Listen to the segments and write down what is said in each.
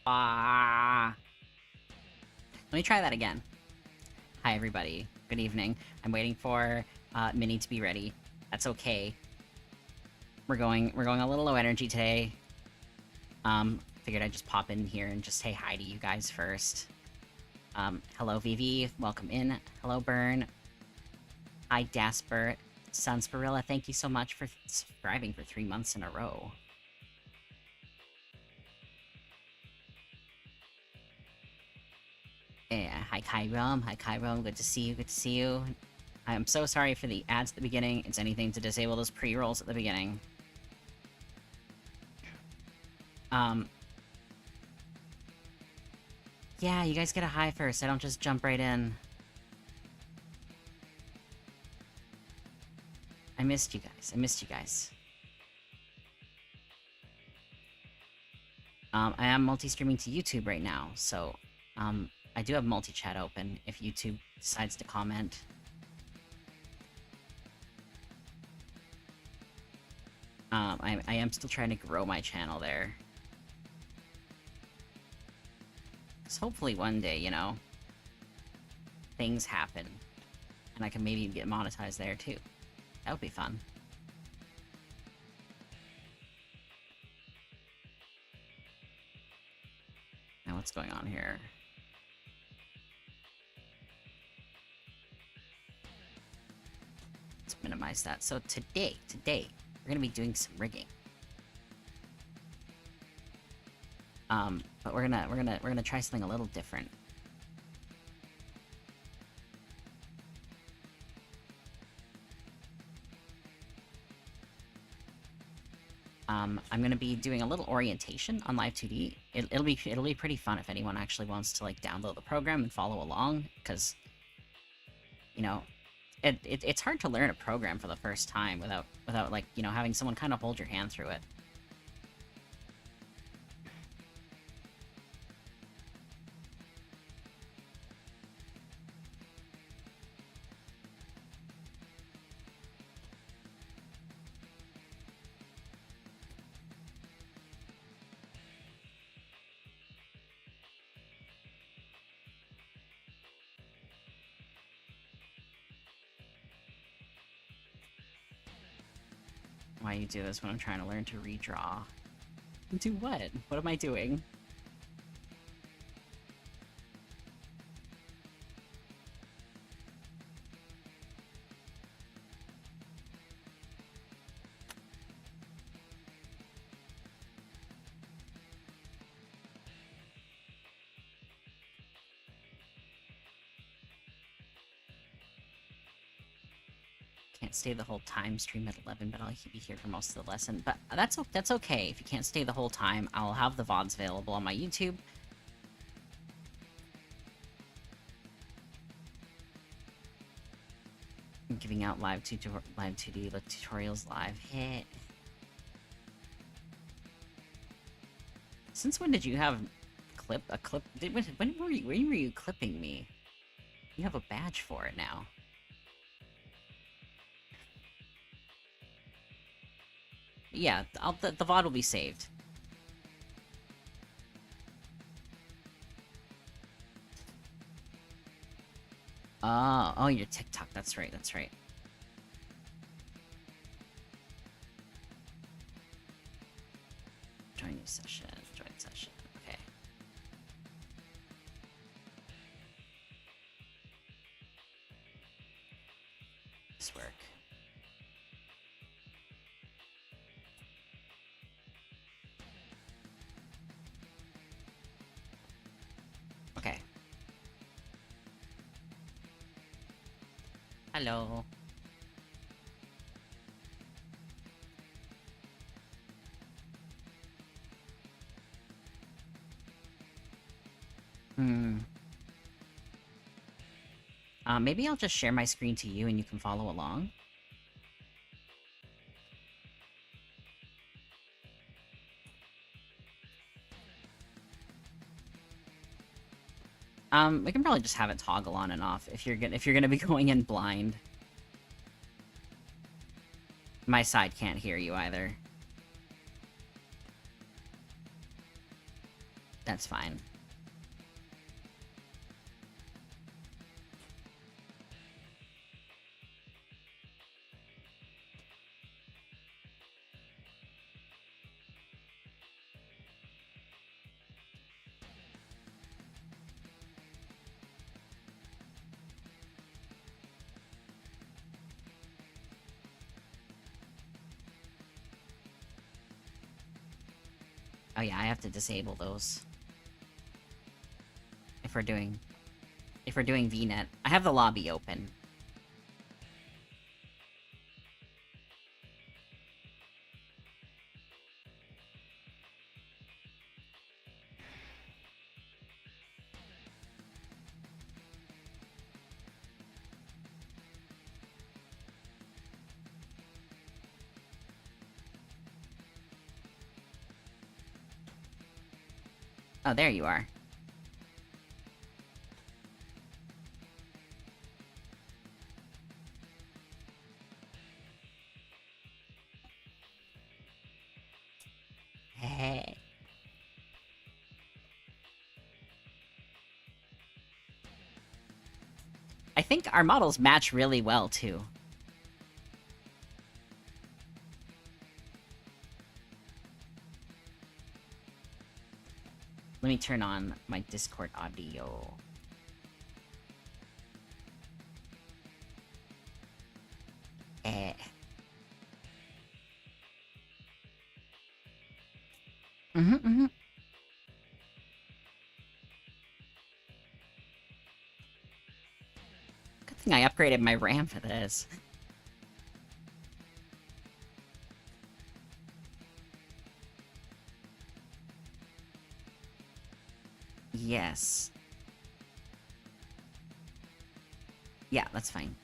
Ah. Let me try that again. Hi, everybody. Good evening. I'm waiting for Minnie to be ready. That's okay. We're going a little low energy today. Figured I'd just pop in here and just say hi to you guys first. Hello, Vivi. Welcome in. Hello, Burn. Hi, Dasper. Sunsparilla, thank you so much for subscribing for 3 months in a row. Yeah, hi, Kyrom. Hi, Kyrom. Good to see you. Good to see you. I'm so sorry for the ads at the beginning. It's anything to disable those pre-rolls at the beginning. Yeah, you guys get a hi first. I don't just jump right in. I missed you guys. I missed you guys. I am multi-streaming to YouTube right now, so, I do have multi-chat open if YouTube decides to comment. I am still trying to grow my channel there. So hopefully one day, you know, things happen, and I can maybe get monetized there too. That would be fun. Now what's going on here? Let's minimize that. So today, we're gonna be doing some rigging. But we're gonna try something a little different. I'm gonna be doing a little orientation on Live2D. It'll be pretty fun if anyone actually wants to like download the program and follow along, because you know, it's hard to learn a program for the first time without like, you know, having someone kind of hold your hand through it. Why you do this when I'm trying to learn to redraw? Do what? What am I doing? Can't stay the whole time, stream at 11, but I'll be here for most of the lesson. But that's okay. If you can't stay the whole time, I'll have the VODs available on my YouTube. I'm giving out Live2D tutorials live. Heh. Since when did you have a clip? When were you clipping me? You have a badge for it now. Yeah, the VOD will be saved. Oh, your TikTok. That's right. That's right. Join new session. Join session. Okay. This work. Okay. Hello. Maybe I'll just share my screen to you and you can follow along. We can probably just have it toggle on and off if you're gonna be going in blind. My side can't hear you either. That's fine. Oh yeah, I have to disable those. If we're doing VNet. I have the lobby open. Oh, there you are. Hey. I think our models match really well, too. Let me turn on my Discord audio. Eh. Mm-hmm. Good thing I upgraded my RAM for this. Yes. Yeah, that's fine.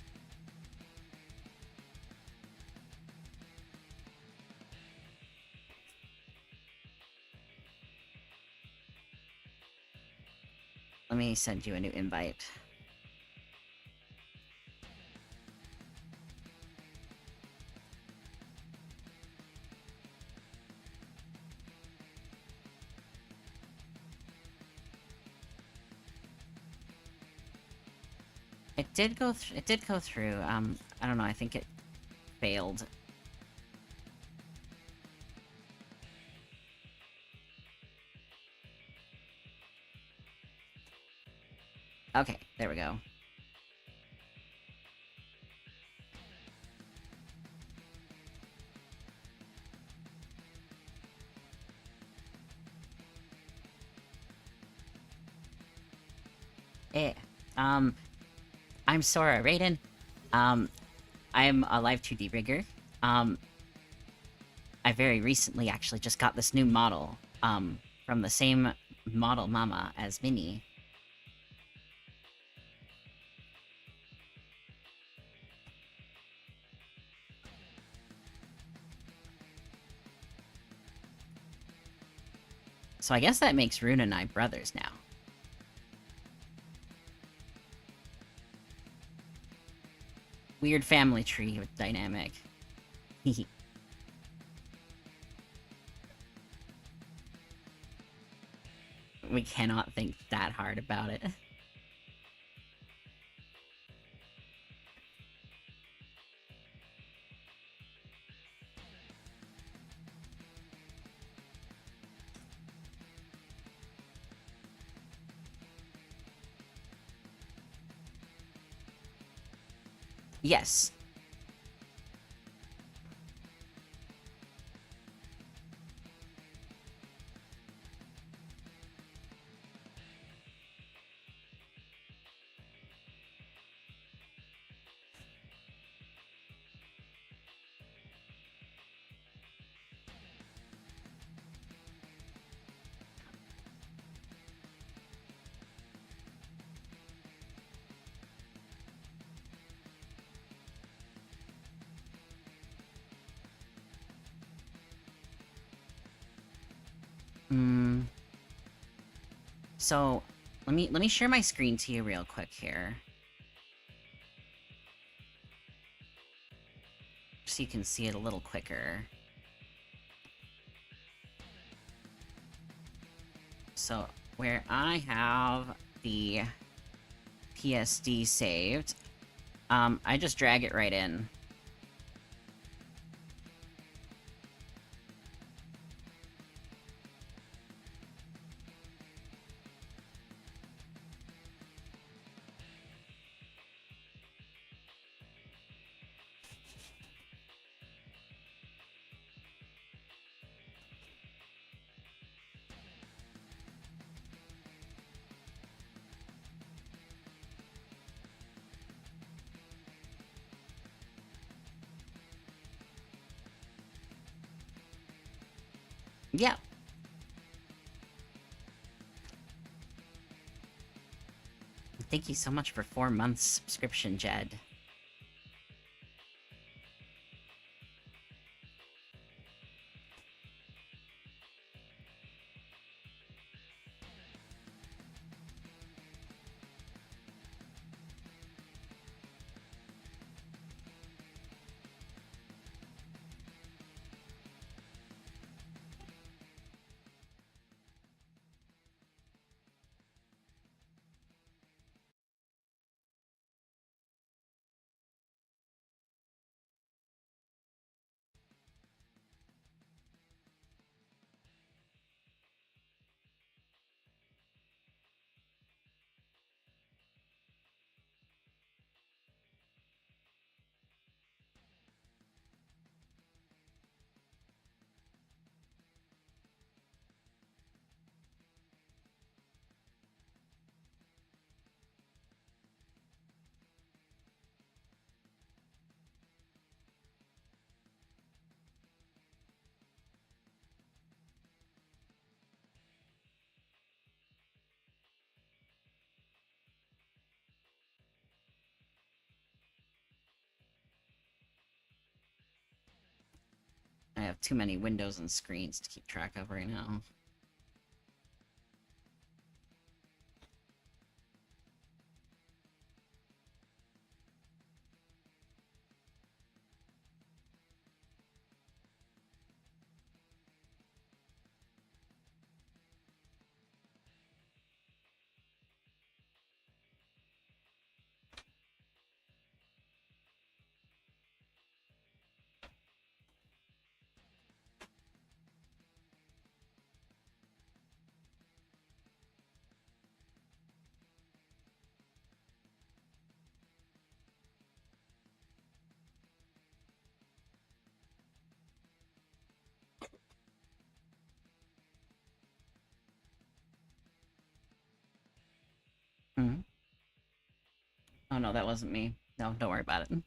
Let me send you a new invite. It did go through. I don't know, I think it failed. Okay, there we go. I'm Sora Raiden. I'm a Live2D rigger. I very recently actually just got this new model, from the same model mama as Minnie. So I guess that makes Rune and I brothers now. Weird family tree with dynamic. Hehe. We cannot think that hard about it. Yes. So, let me share my screen to you real quick here. So you can see it a little quicker. So, where I have the PSD saved. I just drag it right in. Yeah. Thank you so much for 4 months subscription, Jed. I have too many windows and screens to keep track of right now. Hmm? Oh no, that wasn't me. No, don't worry about it.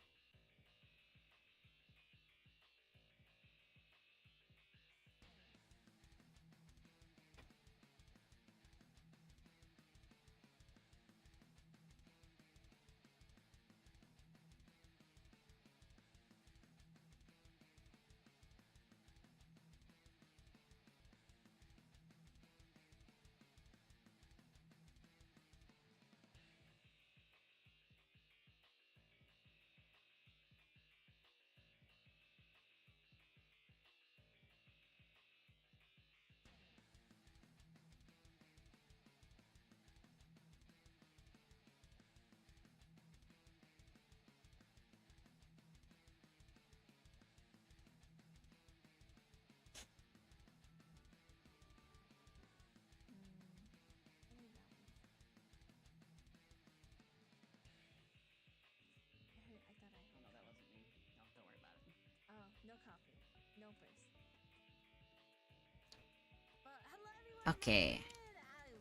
Okay.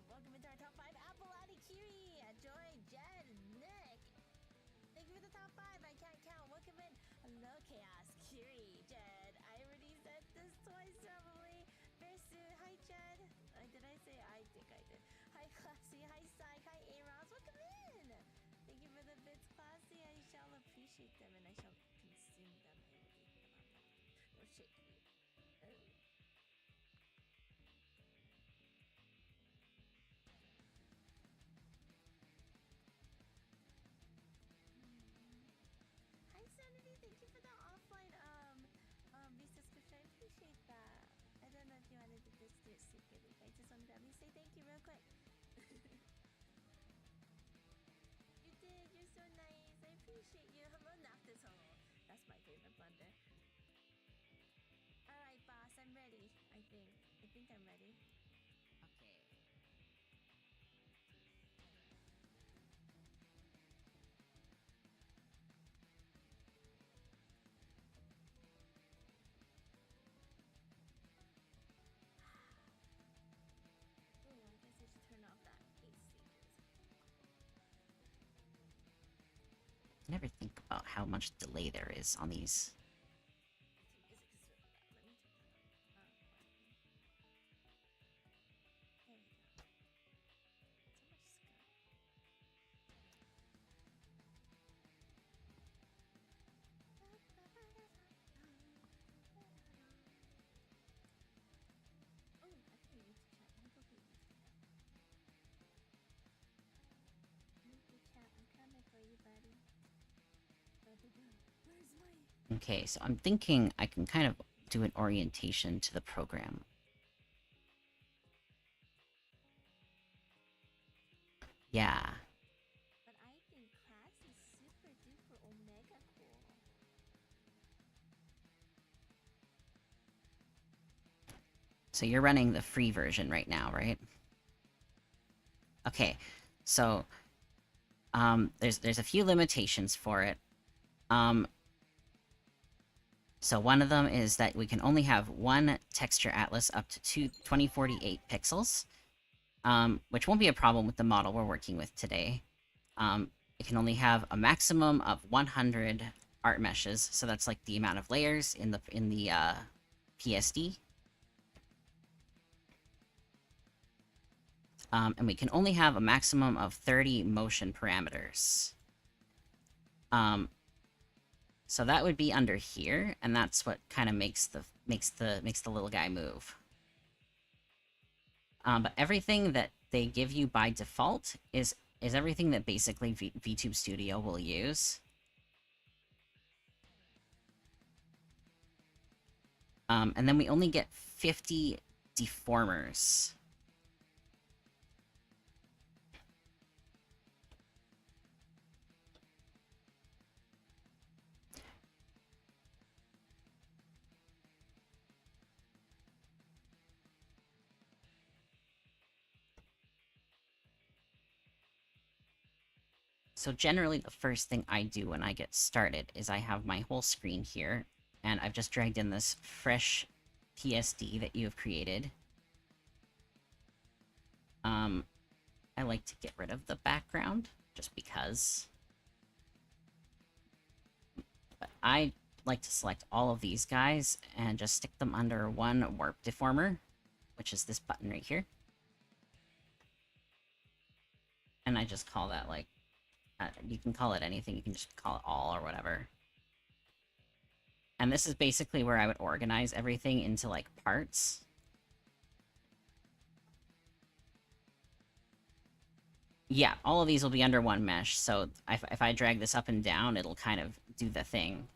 Welcome into our top 5. Apple, Adi, Kiri, Joy, Jed, Nick. Thank you for the top 5. I can't count. Welcome in. Hello, Chaos, Kiri, Jed. I already said this twice, probably. Versu, hi, Jed. Did I say? I think I did. Hi, Classy. Hi, Psych. Hi, A-Ross. Welcome in. Thank you for the bits, Classy. I shall appreciate them and I shall consume them. I will eat them up. No shake you. Hi Sanity, thank you for the offline Visa subscription. I appreciate that. I don't know if you wanted to just do it secretly, but I just wanted to at least say thank you real quick. appreciate you. Hello, Noctis. That's my favorite blender. Alright, boss, I'm ready. I think I'm ready. Okay. Oh, I guess I should turn off that AC. I never think about how much delay there is on these. Music is really loud. Let me turn that up. There we go. So much sky. Oh, I think I need to chat. Let me go get you to chat. I'm coming for you, buddy. Where's my... Okay, so I'm thinking I can kind of do an orientation to the program. Yeah. But I think class is super duper omega cool. So you're running the free version right now, right? Okay, so there's a few limitations for it. So one of them is that we can only have one texture atlas up to 2048 pixels, which won't be a problem with the model we're working with today. It can only have a maximum of 100 art meshes, so that's like the amount of layers in the PSD. And we can only have a maximum of 30 motion parameters. So that would be under here, and that's what kind of makes the little guy move. But everything that they give you by default is everything that basically VTube Studio will use. And then we only get 50 deformers. So generally the first thing I do when I get started is I have my whole screen here, and I've just dragged in this fresh PSD that you have created. I like to get rid of the background, just because. But I like to select all of these guys and just stick them under one warp deformer, which is this button right here. And I just call that, like, you can call it anything, you can just call it all or whatever. And this is basically where I would organize everything into, like, parts. Yeah, all of these will be under one mesh, so if I drag this up and down, it'll kind of do the thing.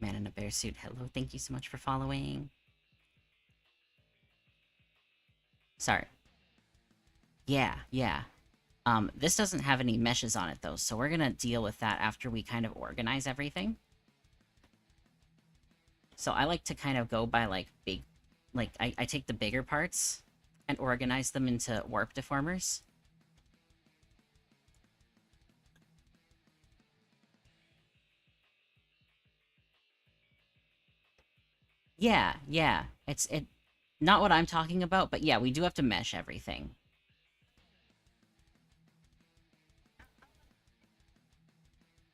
Man in a bear suit, hello, thank you so much for following. Sorry. Yeah, yeah. This doesn't have any meshes on it, though, so we're gonna deal with that after we kind of organize everything. So I like to kind of go by, like, big... Like, I take the bigger parts and organize them into warp deformers. Yeah, yeah. It's not what I'm talking about, but yeah, we do have to mesh everything.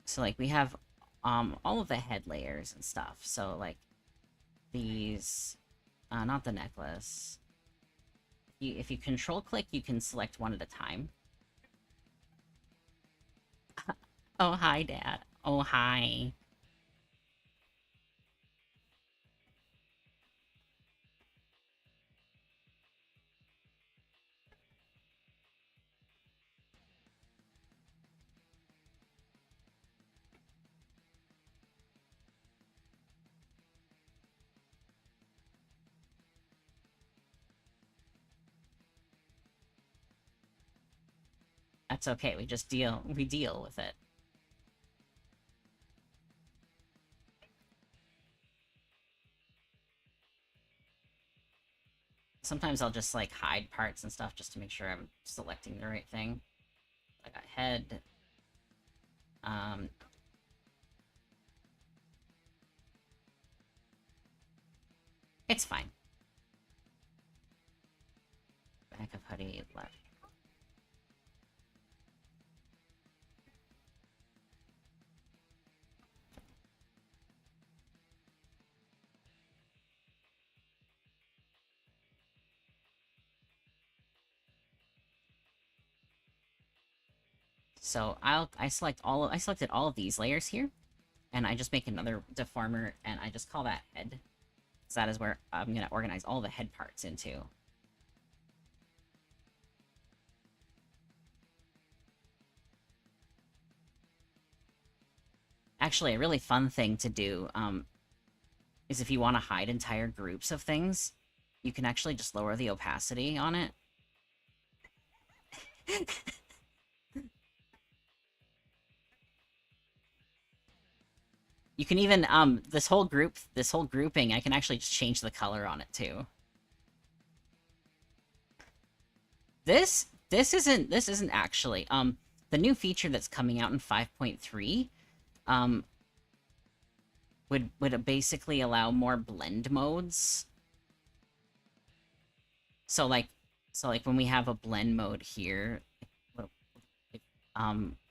So, like, we have all of the head layers and stuff. So, like, these... not the necklace. If you control-click, you can select one at a time. Oh, hi, Dad. Oh, hi. That's okay, we deal with it. Sometimes I'll just, like, hide parts and stuff just to make sure I'm selecting the right thing. I got head. It's fine. Back of hoodie, left. So I selected all of these layers here, and I just make another deformer, and I just call that head. So that is where I'm gonna organize all the head parts into. Actually, a really fun thing to do, is if you want to hide entire groups of things, you can actually just lower the opacity on it. You can even, this whole grouping, I can actually just change the color on it, too. This isn't actually, the new feature that's coming out in 5.3, would basically allow more blend modes. So like when we have a blend mode here, if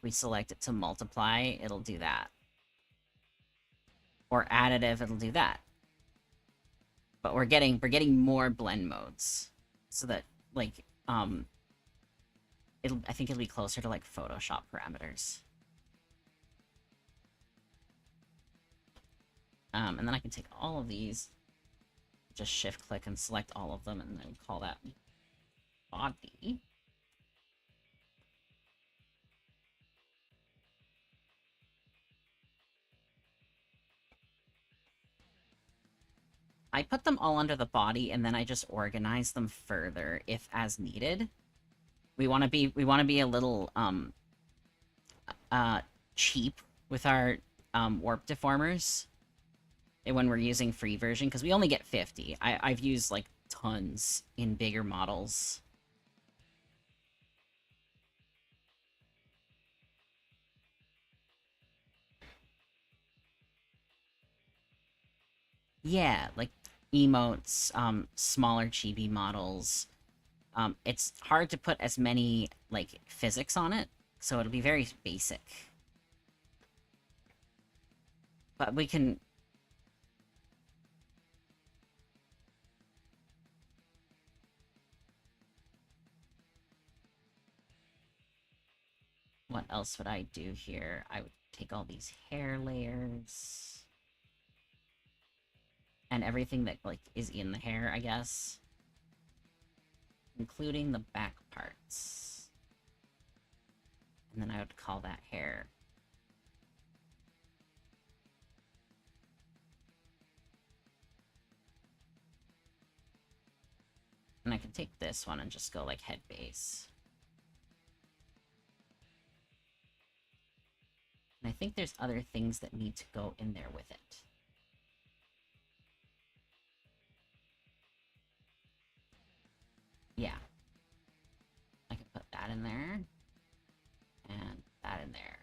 we select it to multiply, it'll do that. Or additive, it'll do that. But we're getting more blend modes. So that, like, I think it'll be closer to, like, Photoshop parameters. And then I can take all of these, just shift-click and select all of them, and then call that body. I put them all under the body, and then I just organize them further, if as needed. We want to be a little, cheap with our, warp deformers when we're using free version, because we only get 50. I've used, like, tons in bigger models. Yeah, like, emotes, smaller chibi models. It's hard to put as many, like, physics on it, so it'll be very basic. But we can... What else would I do here? I would take all these hair layers. And everything that, like, is in the hair, I guess. Including the back parts. And then I would call that hair. And I can take this one and just go, like, head base. And I think there's other things that need to go in there with it. Yeah. I can put that in there. And that in there.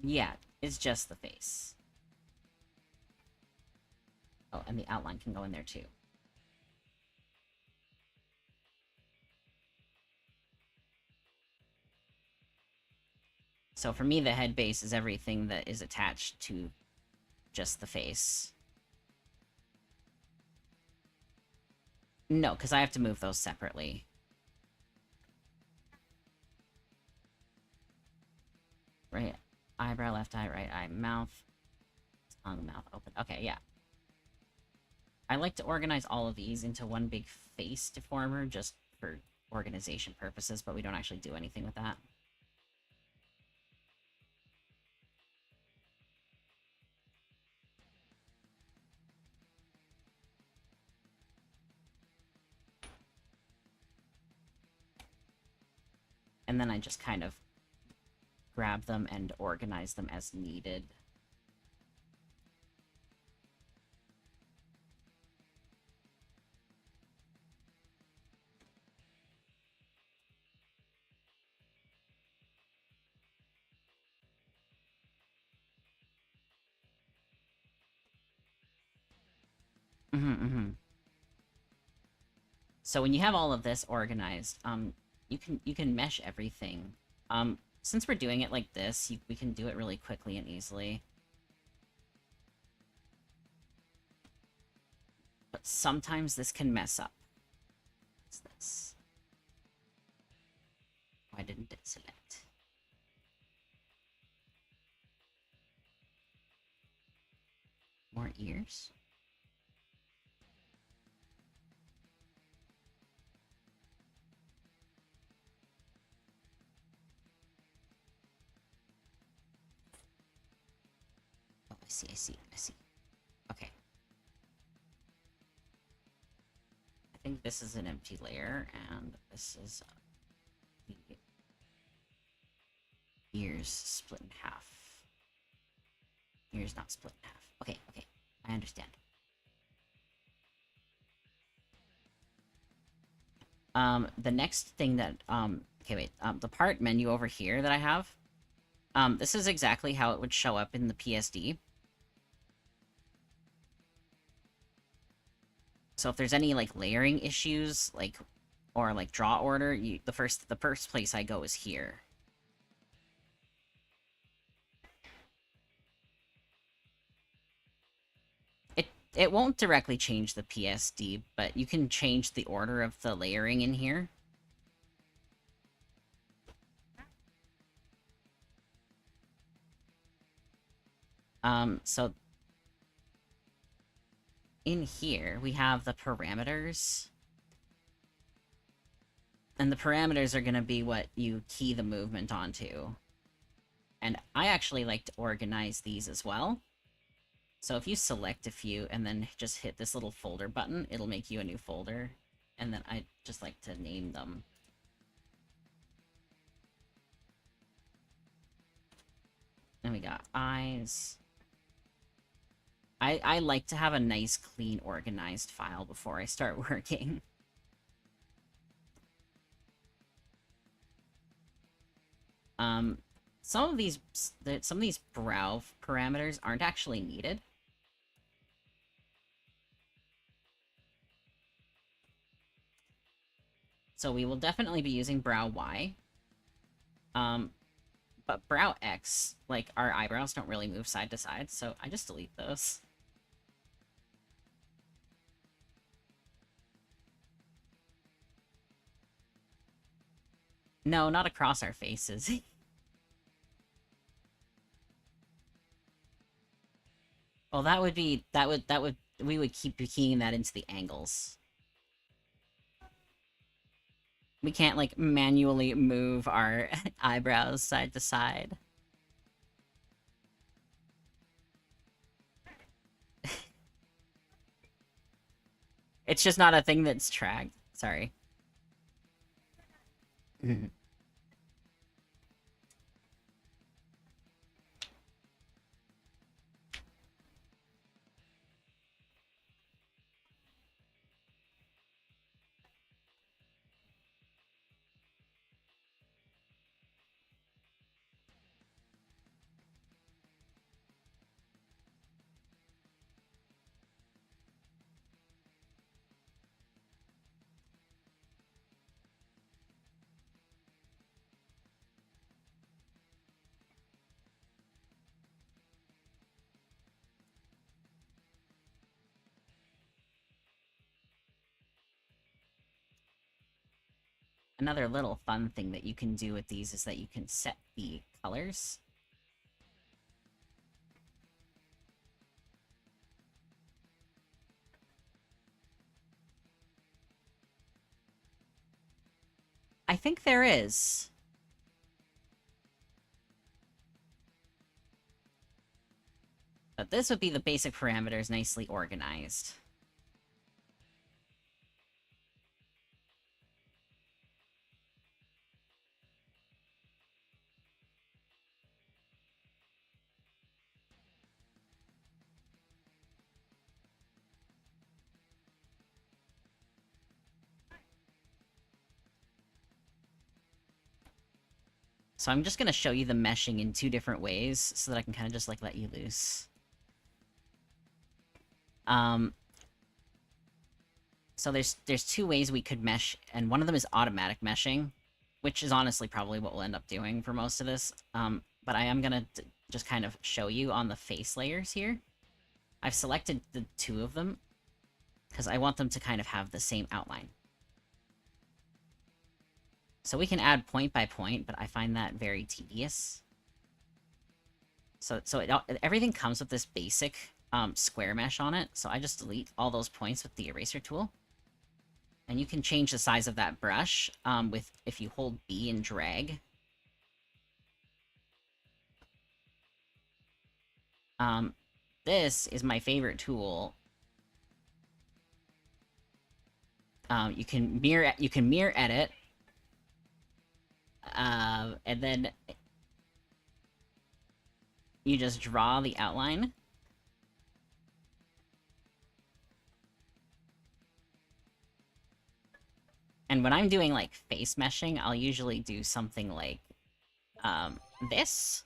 Yeah, it's just the face. Oh, and the outline can go in there too. So for me, the head base is everything that is attached to just the face. No, because I have to move those separately. Right eyebrow, left eye, right eye, mouth, tongue, mouth open. Okay, yeah. I like to organize all of these into one big face deformer just for organization purposes, but we don't actually do anything with that. And then I just kind of grab them and organize them as needed. So when you have all of this organized, you can mesh everything. Since we're doing it like this, we can do it really quickly and easily. But sometimes this can mess up. What's this? Why didn't it select? More ears? Oh, I see. Okay. I think this is an empty layer, and this is the ears split in half. Ears not split in half. Okay, I understand. The next thing that, okay, wait, the part menu over here that I have, this is exactly how it would show up in the PSD. So if there's any, like, layering issues, like, or, like, draw order, the first place I go is here. It won't directly change the PSD, but you can change the order of the layering in here. So in here, we have the parameters. And the parameters are going to be what you key the movement onto. And I actually like to organize these as well. So if you select a few and then just hit this little folder button, it'll make you a new folder. And then I just like to name them. Then we got eyes. I like to have a nice, clean, organized file before I start working. Some of these brow parameters aren't actually needed. So we will definitely be using brow Y. But brow X, like, our eyebrows don't really move side to side, so I just delete those. No, not across our faces. Well, we would keep keying that into the angles. We can't, like, manually move our eyebrows side to side. It's just not a thing that's tracked. Sorry. Another little fun thing that you can do with these is that you can set the colors. I think there is. But this would be the basic parameters nicely organized. So I'm just gonna show you the meshing in 2 different ways, so that I can kind of just, like, let you loose. So there's 2 ways we could mesh, and one of them is automatic meshing, which is honestly probably what we'll end up doing for most of this. But I am gonna just kind of show you on the face layers here. I've selected the 2 of them, because I want them to kind of have the same outline. So we can add point by point, but I find that very tedious. So everything comes with this basic square mesh on it, so I just delete all those points with the eraser tool. And you can change the size of that brush if you hold B and drag. This is my favorite tool. You can mirror edit, and then you just draw the outline. And when I'm doing, like, face meshing, I'll usually do something like, this.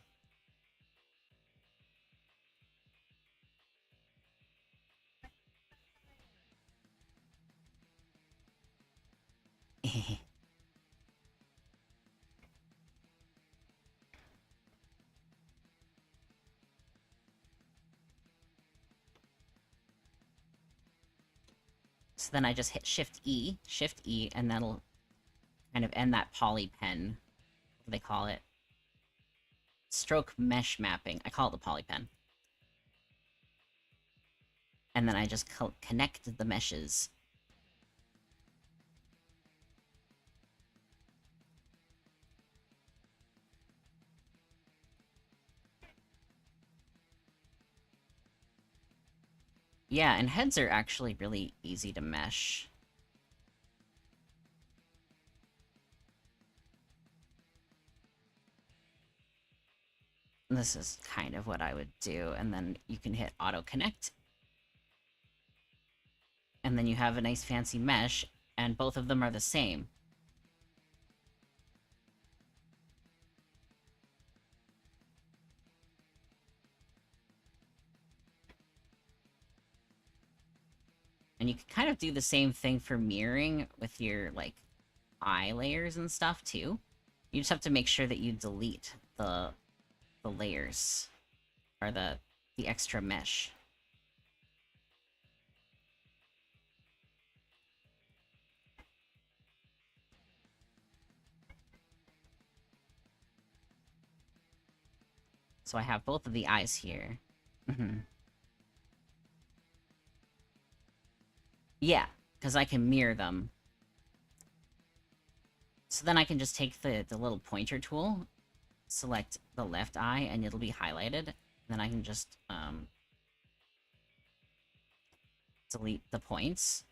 So then I just hit Shift E, and that'll kind of end that poly pen. What do they call it? Stroke mesh mapping. I call it the poly pen. And then I just connect the meshes. Yeah, and heads are actually really easy to mesh. This is kind of what I would do, and then you can hit Auto Connect. And then you have a nice fancy mesh, and both of them are the same. And you can kind of do the same thing for mirroring with your, like, eye layers and stuff, too. You just have to make sure that you delete the layers, or the extra mesh. So I have both of the eyes here. Yeah, because I can mirror them. So then I can just take the little pointer tool, select the left eye, and it'll be highlighted. Then I can just delete the points.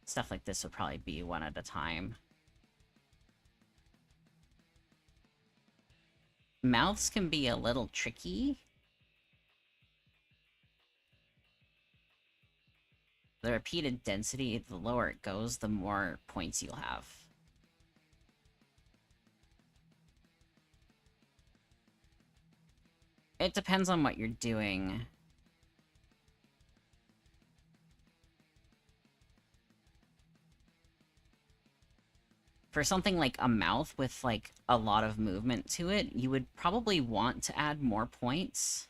Stuff like this would probably be one at a time. Mouths can be a little tricky. The repeated density, the lower it goes, the more points you'll have. It depends on what you're doing. For something like a mouth with, like, a lot of movement to it, you would probably want to add more points.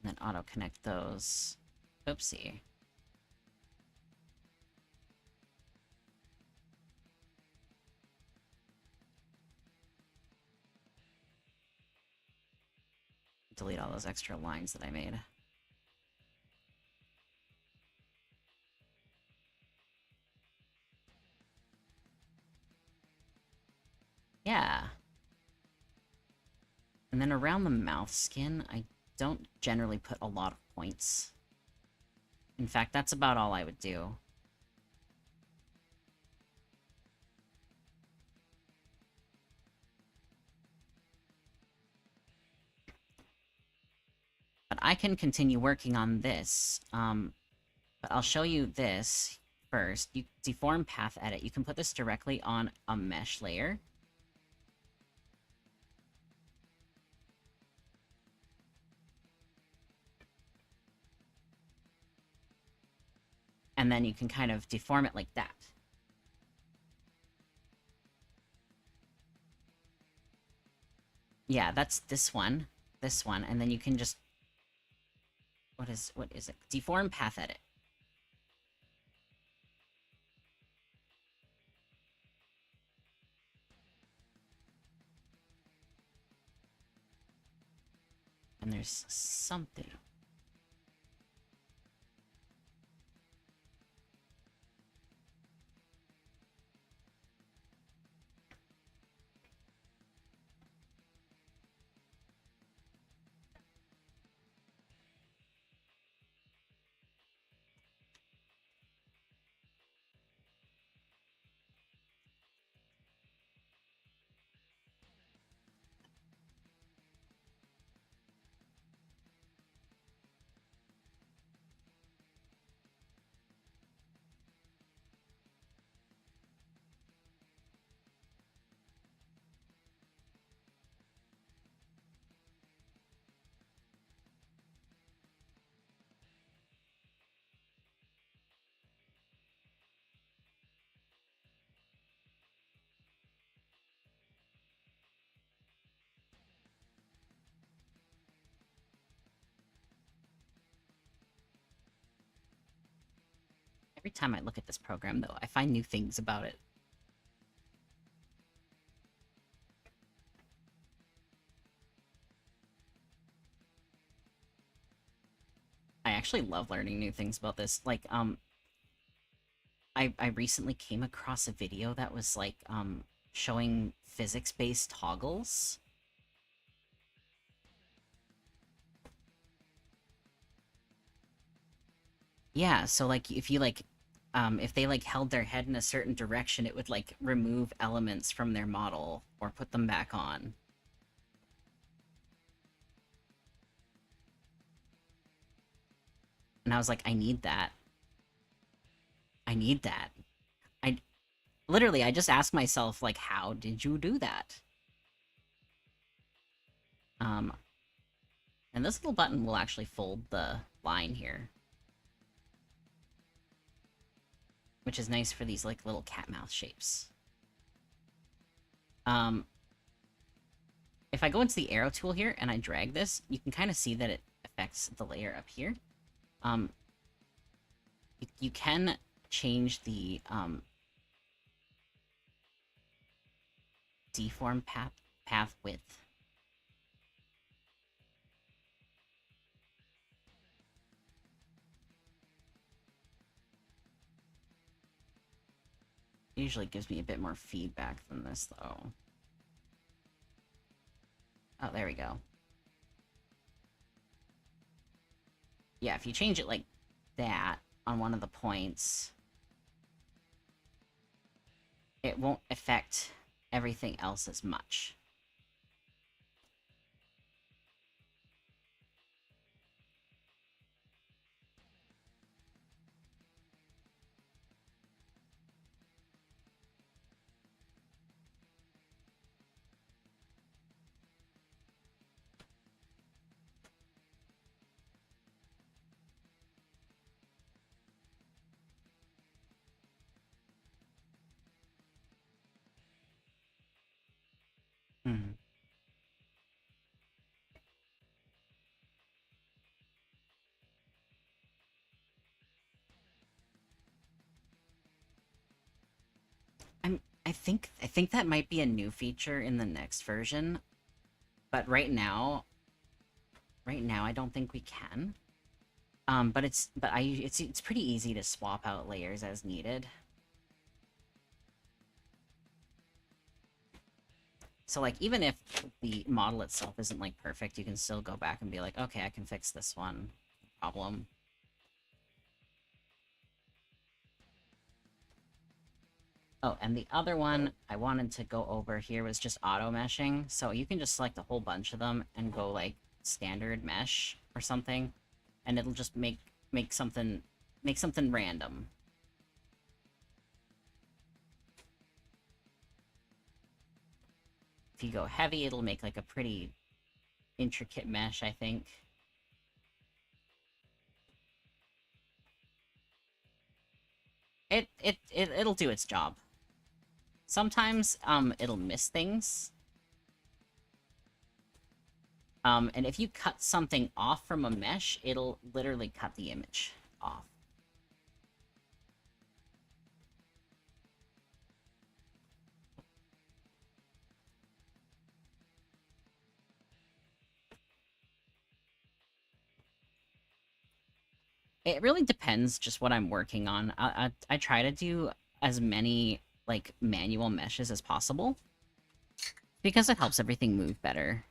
And then auto-connect those. Oopsie. Delete all those extra lines that I made. And then around the mouth skin, I don't generally put a lot of points. In fact, that's about all I would do. But I can continue working on this. But I'll show you this first. You deform path edit. You can put this directly on a mesh layer. And then you can kind of deform it like that. Yeah, that's this one, and then you can just... what is it? Deform path edit. And there's something. Every time I look at this program, though, I find new things about it. I actually love learning new things about this. Like, I recently came across a video that was, like, showing physics-based toggles. Yeah, so, like, if you, like, if they, like, held their head in a certain direction, it would, like, remove elements from their model, or put them back on. And I was like, I need that. I need that. I... literally, I just asked myself, like, how did you do that? Um, and this little button will actually fold the line here. Which is nice for these, like, little cat mouth shapes. If I go into the arrow tool here and I drag this, you can kind of see that it affects the layer up here. You can change the, deform path width. Usually gives me a bit more feedback than this, though. Oh, there we go. Yeah, if you change it like that on one of the points, it won't affect everything else as much. Hmm. I think that might be a new feature in the next version, but right now I don't think we can. But it's pretty easy to swap out layers as needed. So, like, even if the model itself isn't, like, perfect, you can still go back and be like, okay, I can fix this one problem. Oh, and the other one I wanted to go over here was just auto meshing. So you can just select a whole bunch of them and go, like, standard mesh or something, and it'll just make something random. If you go heavy, it'll make, like, a pretty intricate mesh, I think. It'll do its job. Sometimes, it'll miss things. And if you cut something off from a mesh, it'll literally cut the image off. It really depends just what I'm working on. I try to do as many, like, manual meshes as possible, because it helps everything move better.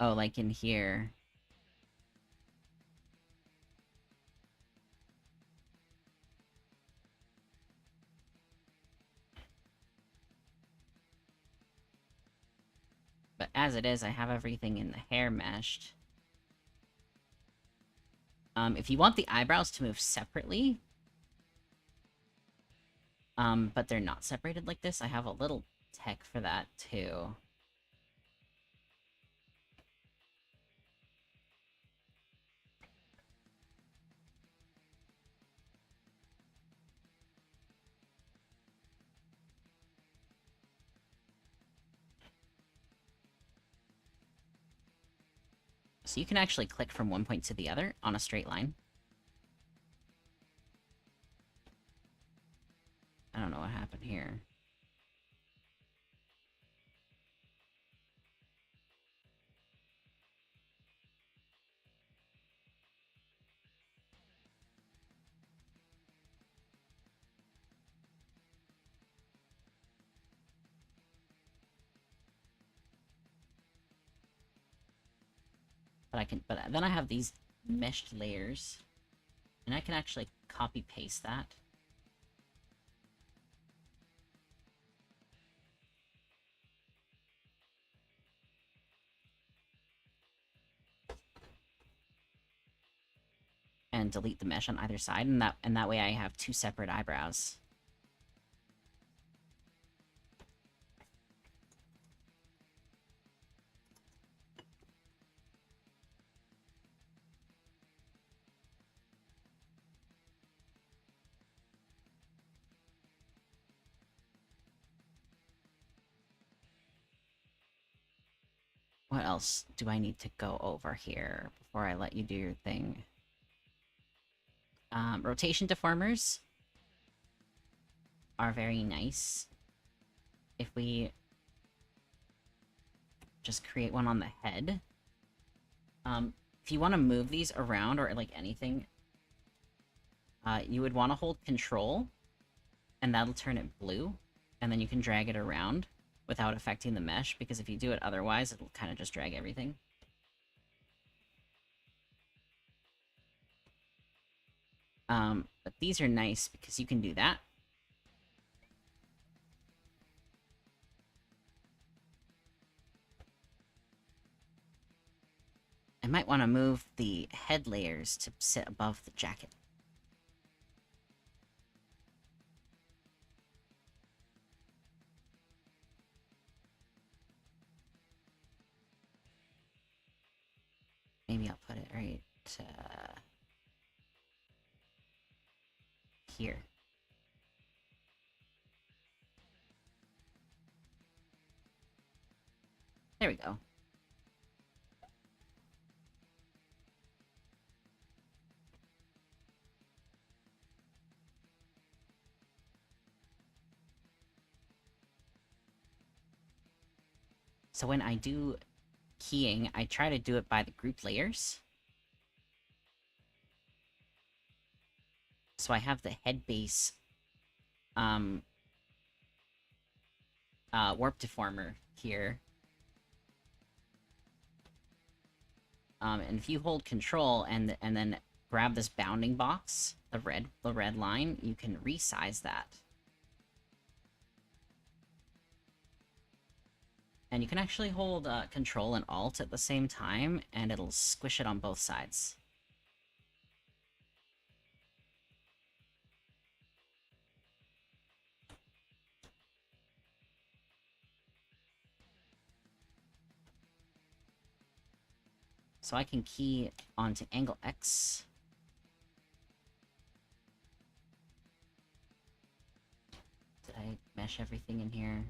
Oh, like in here. But as it is, I have everything in the hair meshed. If you want the eyebrows to move separately, but they're not separated like this, I have a little tech for that, too. So you can actually click from one point to the other on a straight line. I don't know what happened here. But then I have these meshed layers, and I can actually copy paste that. And delete the mesh on either side, and that way I have two separate eyebrows. What else do I need to go over here before I let you do your thing? Rotation deformers are very nice. If we just create one on the head. If you want to move these around, or, like, anything, you would want to hold Control, and that'll turn it blue, and then you can drag it around without affecting the mesh, because if you do it otherwise, it'll kind of just drag everything. But these are nice because you can do that. I might want to move the head layers to sit above the jacket. Maybe I'll put it right here. There we go. So when I do keying, I try to do it by the group layers. So I have the head base, warp deformer here. And if you hold control and then grab this bounding box, the red line, you can resize that. And you can actually hold control and alt at the same time, and it'll squish it on both sides. So I can key onto angle X. Did I mesh everything in here?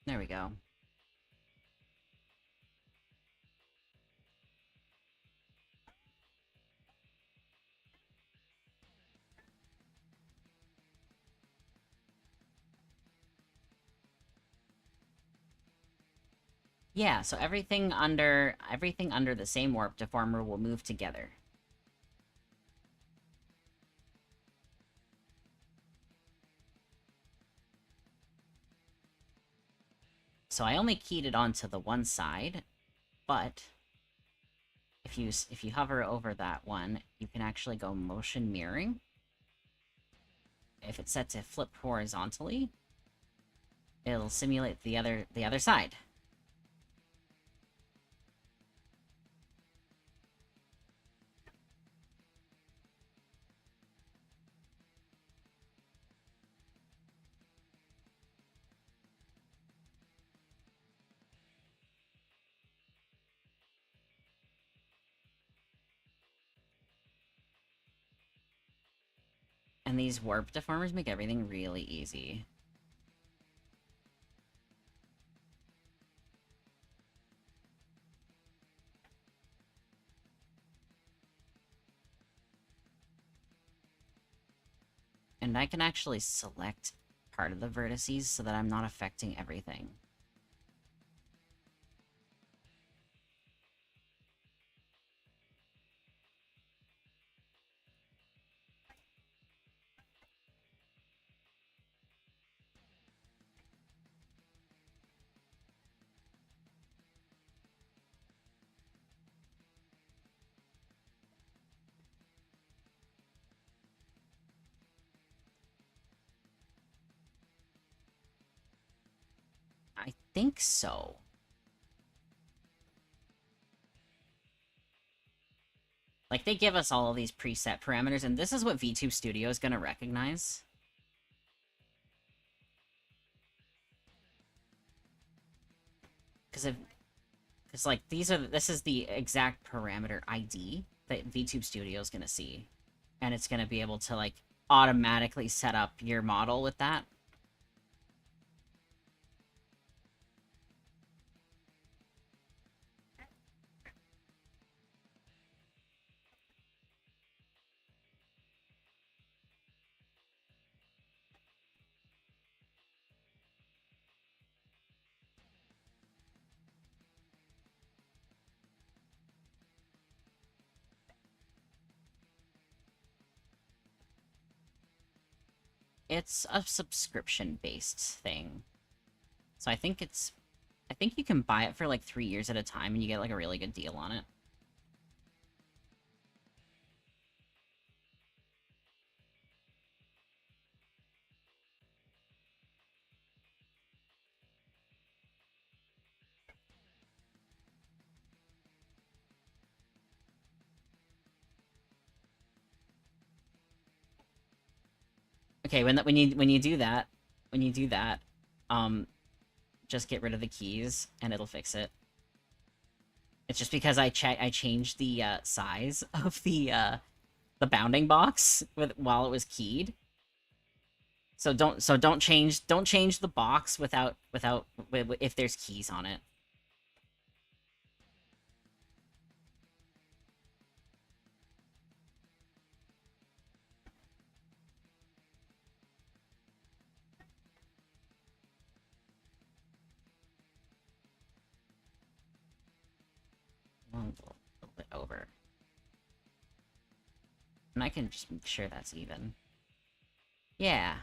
There we go. Yeah, so everything under the same warp deformer will move together. So I only keyed it onto the one side, but if you hover over that one, you can actually go motion mirroring. If it's set to flip horizontally, it'll simulate the other side. And these warp deformers make everything really easy. And I can actually select part of the vertices so that I'm not affecting everything. I think so. Like, they give us all of these preset parameters, and this is what VTube Studio is going to recognize. Because like, this is the exact parameter ID that VTube Studio is going to see. And it's going to be able to, like, automatically set up your model with that. It's a subscription-based thing. So I think you can buy it for like 3 years at a time and you get like a really good deal on it. Okay, when you do that, um, just get rid of the keys and it'll fix it. It's just because I changed the size of the bounding box while it was keyed. So don't change the box if there's keys on it. A little bit over. And I can just make sure that's even. Yeah.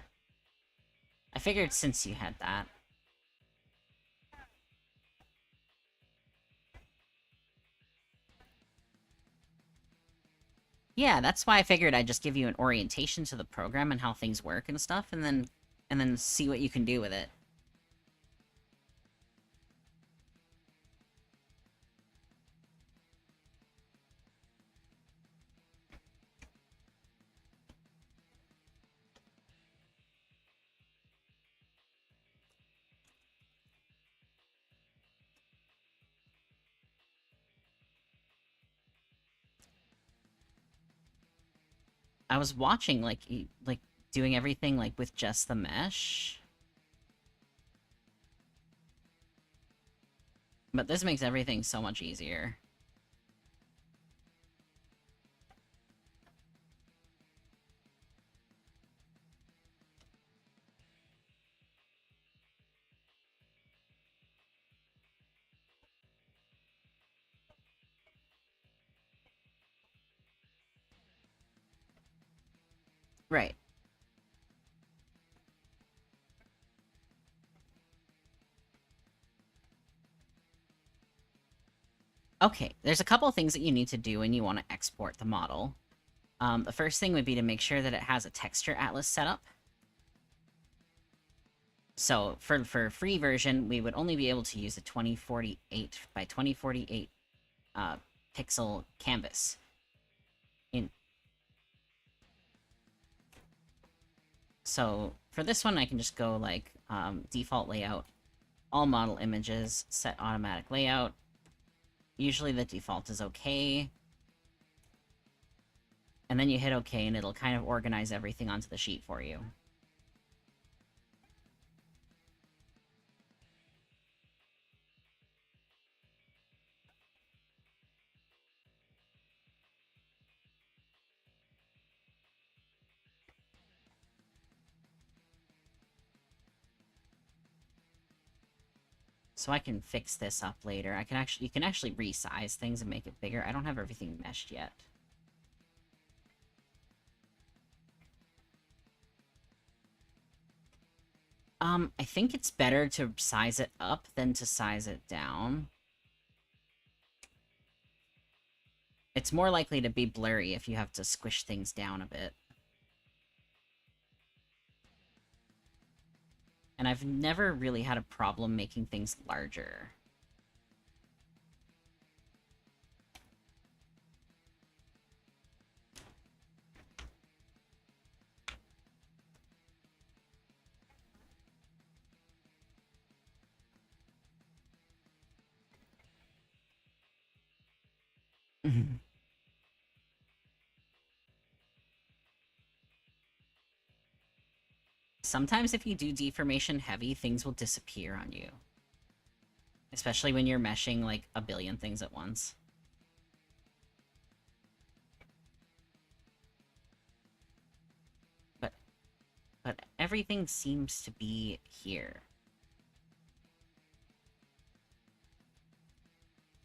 I figured since you had that. Yeah, that's why I figured I'd just give you an orientation to the program and how things work and stuff, and then see what you can do with it. I was watching, like, doing everything, like, with just the mesh. But this makes everything so much easier. Right. Okay, there's a couple things that you need to do when you want to export the model. The first thing would be to make sure that it has a texture atlas set up. So, for free version, we would only be able to use a 2048 by 2048 pixel canvas. So, for this one, I can just go, like, default layout, all model images, set automatic layout. Usually the default is okay. And then you hit OK, and it'll kind of organize everything onto the sheet for you. So I can fix this up later. You can actually resize things and make it bigger. I don't have everything meshed yet. I think it's better to size it up than to size it down. It's more likely to be blurry if you have to squish things down a bit. And I've never really had a problem making things larger. Sometimes if you do deformation heavy, things will disappear on you. Especially when you're meshing, like, a billion things at once. But everything seems to be here.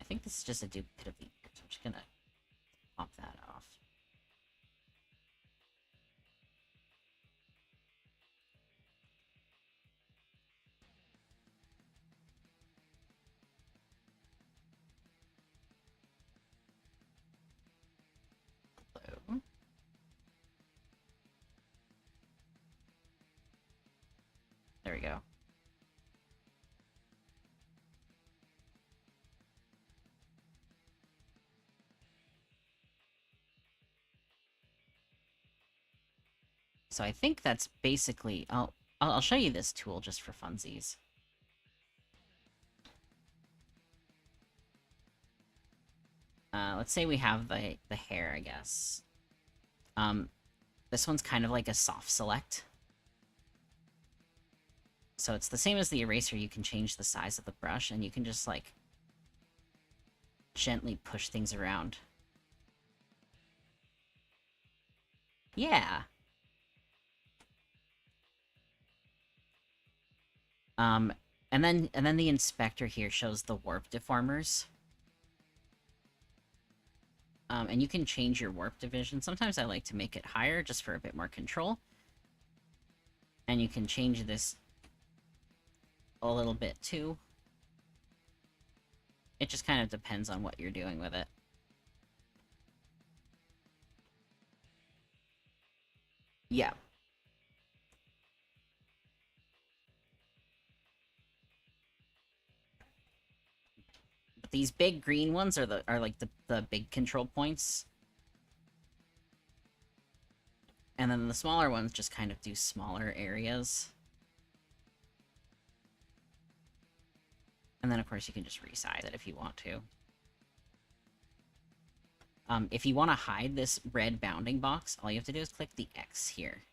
I think this is just a duplicate of the ears. I'm just gonna pop that off. Hello. There we go. So I think that's basically... I'll show you this tool just for funsies. Let's say we have the hair, I guess. This one's kind of like a soft select. So it's the same as the eraser. You can change the size of the brush, and you can just, like, gently push things around. Yeah! And then the inspector here shows the warp deformers. And you can change your warp division. Sometimes I like to make it higher, just for a bit more control. And you can change this a little bit, too. It just kind of depends on what you're doing with it. Yeah. But these big green ones are like the big control points. And then the smaller ones just kind of do smaller areas. And then, of course, you can just resize it if you want to. If you want to hide this red bounding box, all you have to do is click the X here.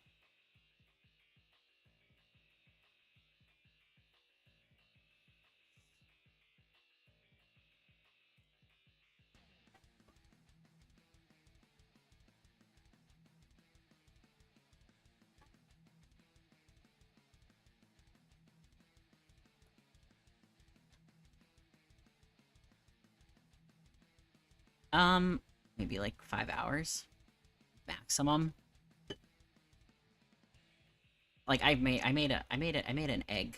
Maybe like 5 hours maximum. Like I made an egg.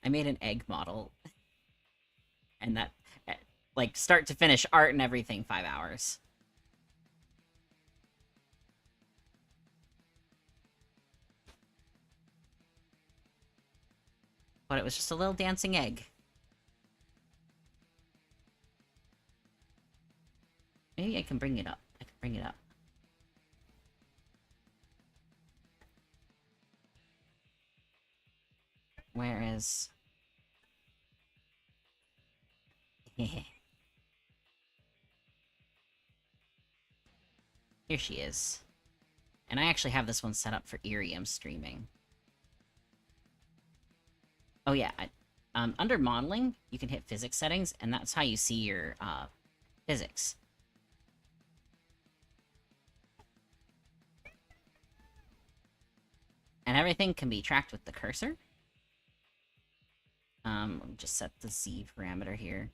I made an egg model, and that, like, start to finish, art and everything, 5 hours. But it was just a little dancing egg. Maybe I can bring it up. I can bring it up. Where is... Here she is. And I actually have this one set up for Irium streaming. Oh yeah, under modeling, you can hit physics settings, and that's how you see your, physics. And everything can be tracked with the cursor. Let me just set the Z parameter here.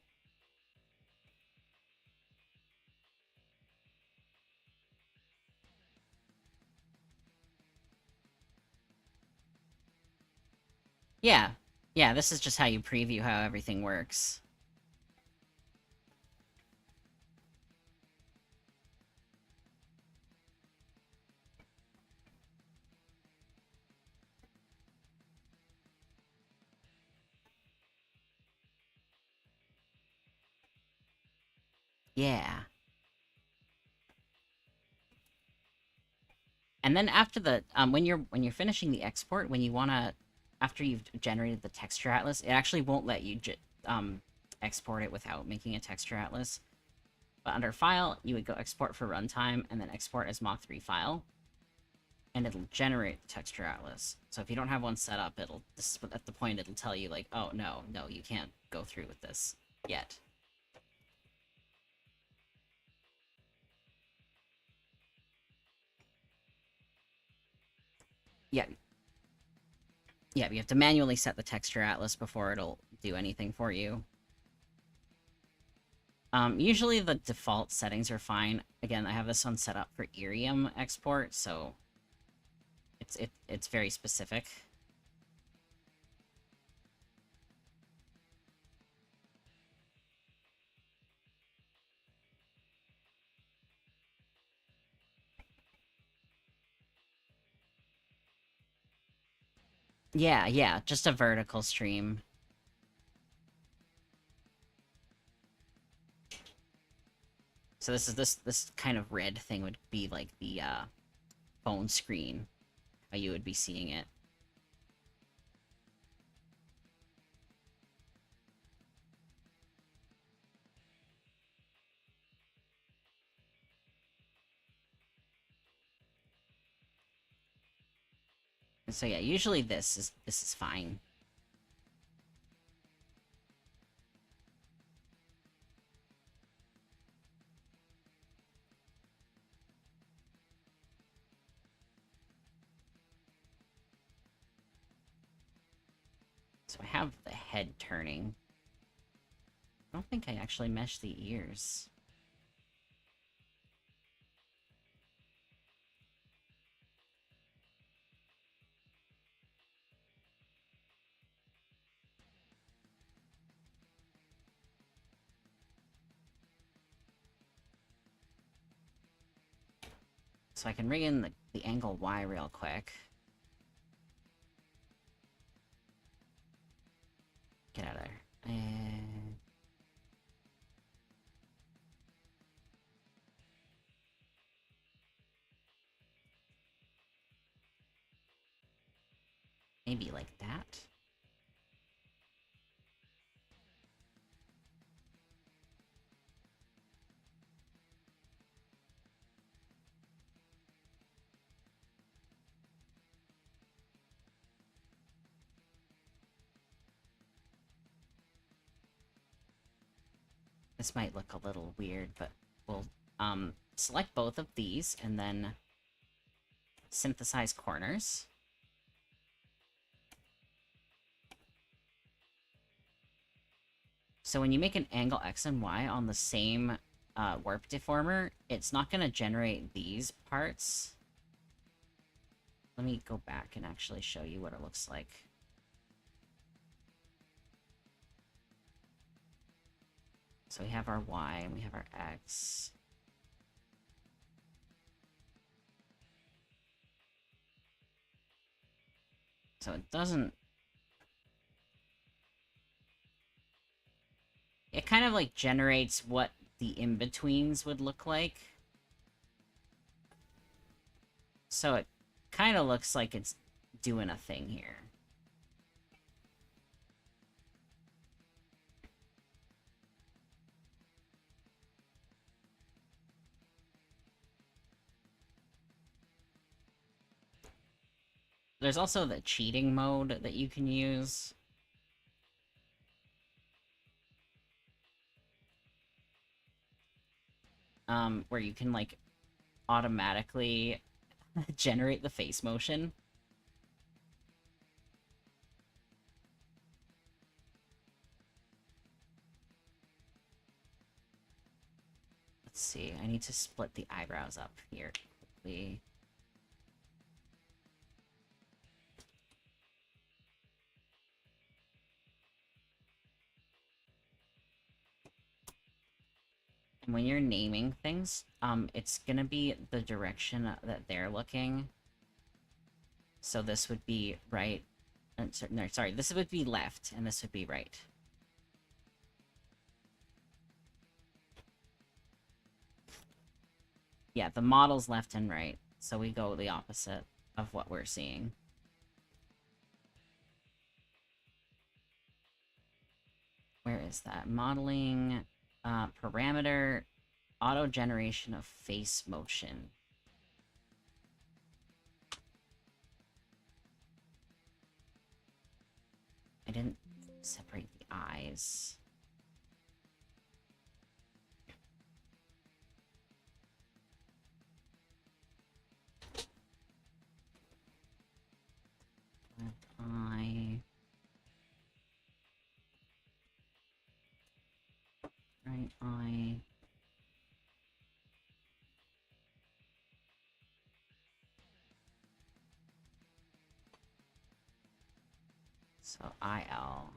Yeah. Yeah, this is just how you preview how everything works. Yeah. And then after the, when you're finishing the export, when you wanna, after you've generated the texture atlas, it actually won't let you export it without making a texture atlas. But under File, you would go Export for Runtime, and then Export as Mach3 file. And it'll generate the texture atlas. So if you don't have one set up, at the point it'll tell you, like, oh, no, you can't go through with this yet. Yeah. Yeah, you have to manually set the texture atlas before it'll do anything for you. Usually the default settings are fine. Again, I have this one set up for Irium export, so it's very specific. Yeah, just a vertical stream. So this kind of red thing would be like the phone screen, you would be seeing it. So yeah, usually this is fine. So I have the head turning. I don't think I actually meshed the ears. So I can rig in the angle Y real quick. Get out of there. And... maybe like that. This might look a little weird, but we'll select both of these and then synthesize corners. So when you make an angle X and Y on the same warp deformer, it's not going to generate these parts. Let me go back and actually show you what it looks like. So we have our Y and we have our X. So it doesn't... it kind of like generates what the in-betweens would look like. So it kind of looks like it's doing a thing here. There's also the cheating mode that you can use. Where you can, like, automatically generate the face motion. Let's see, I need to split the eyebrows up here quickly. And when you're naming things, it's gonna be the direction that they're looking. So this would be right... no, sorry, this would be left, and this would be right. Yeah, the model's left and right, so we go the opposite of what we're seeing. Where is that? Modeling, parameter, auto generation of face motion. I didn't separate the eyes. Left eye. Right eye. So IL.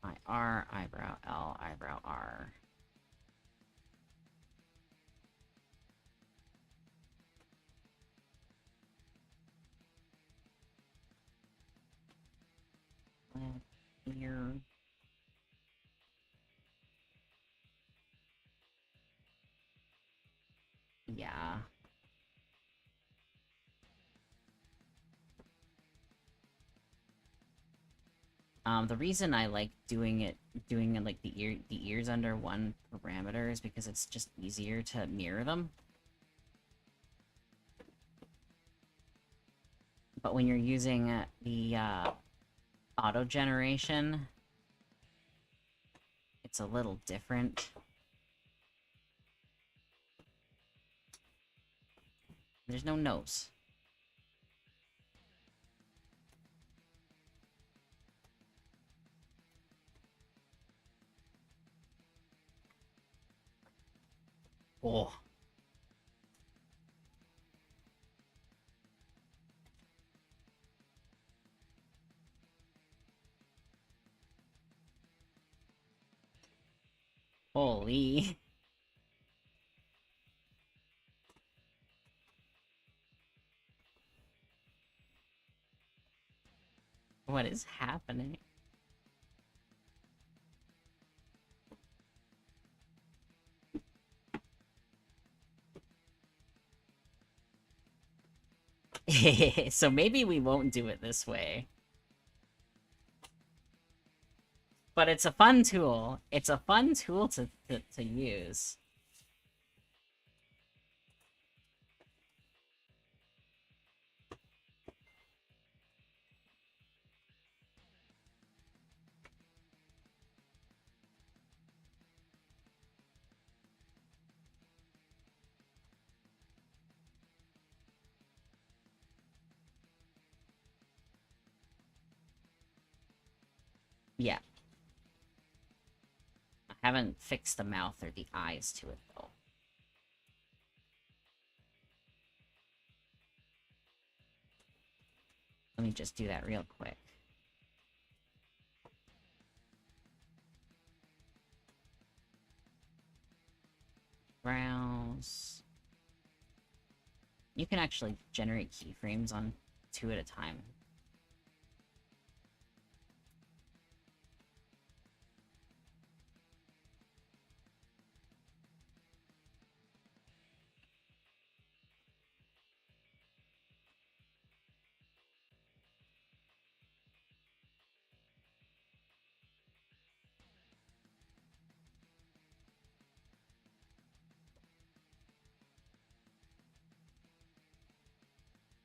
IR, eyebrow L, eyebrow R. Left ear. Yeah. The reason I like doing it like the ears under one parameter is because it's just easier to mirror them. But when you're using the auto generation, it's a little different. There's no nose. Oh. Holy. What is happening? So maybe we won't do it this way. But it's a fun tool. It's a fun tool to use. Yeah. I haven't fixed the mouth or the eyes to it, though. Let me just do that real quick. Browse. You can actually generate keyframes on 2 at a time.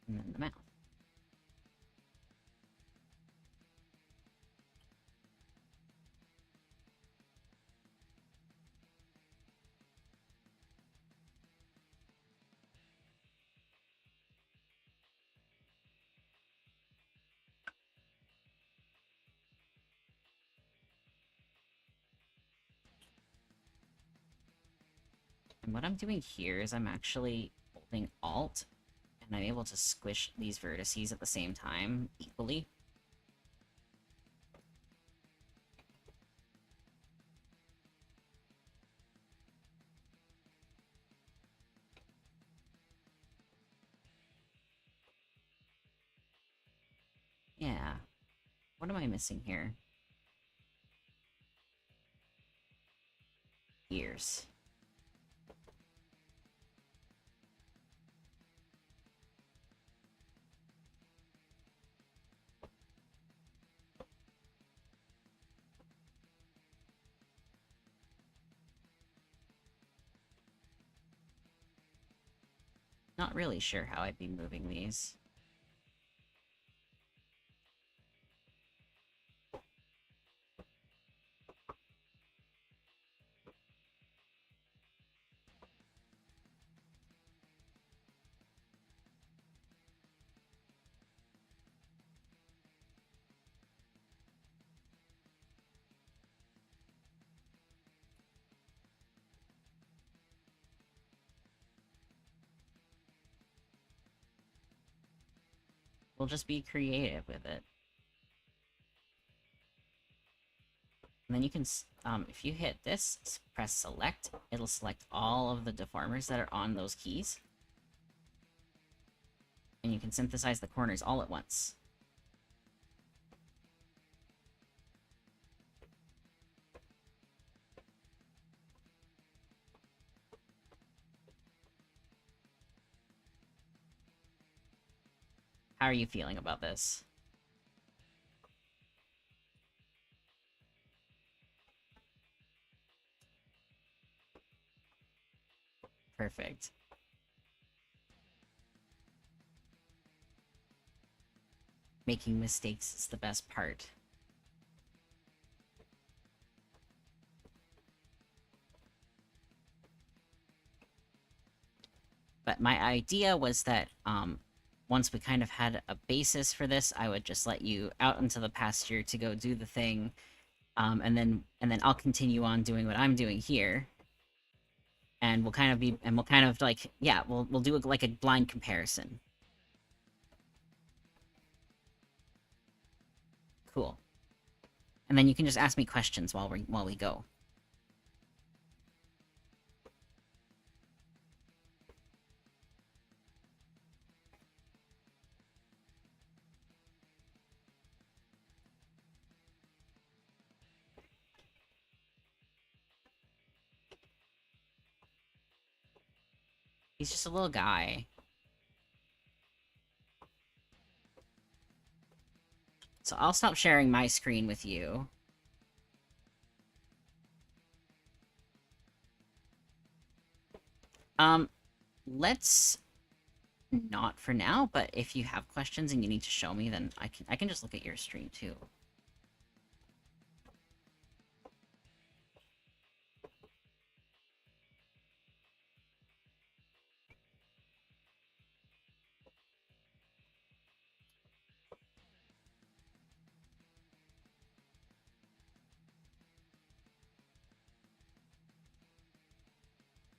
And then the mouth. And what I'm doing here is I'm actually holding Alt, and I'm able to squish these vertices at the same time equally. Yeah. What am I missing here? Ears. Not really sure how I'd be moving these. We'll just be creative with it. And then you can, if you hit this, press select, it'll select all of the deformers that are on those keys. And you can synthesize the corners all at once. How are you feeling about this? Perfect. Making mistakes is the best part. But my idea was that, once we kind of had a basis for this, I would just let you out into the pasture to go do the thing, and then I'll continue on doing what I'm doing here, and we'll kind of like, yeah, we'll do like a blind comparison. Cool. And then you can just ask me questions while we go. He's just a little guy. So I'll stop sharing my screen with you. Let's not for now, but if you have questions and you need to show me, then I can just look at your stream too.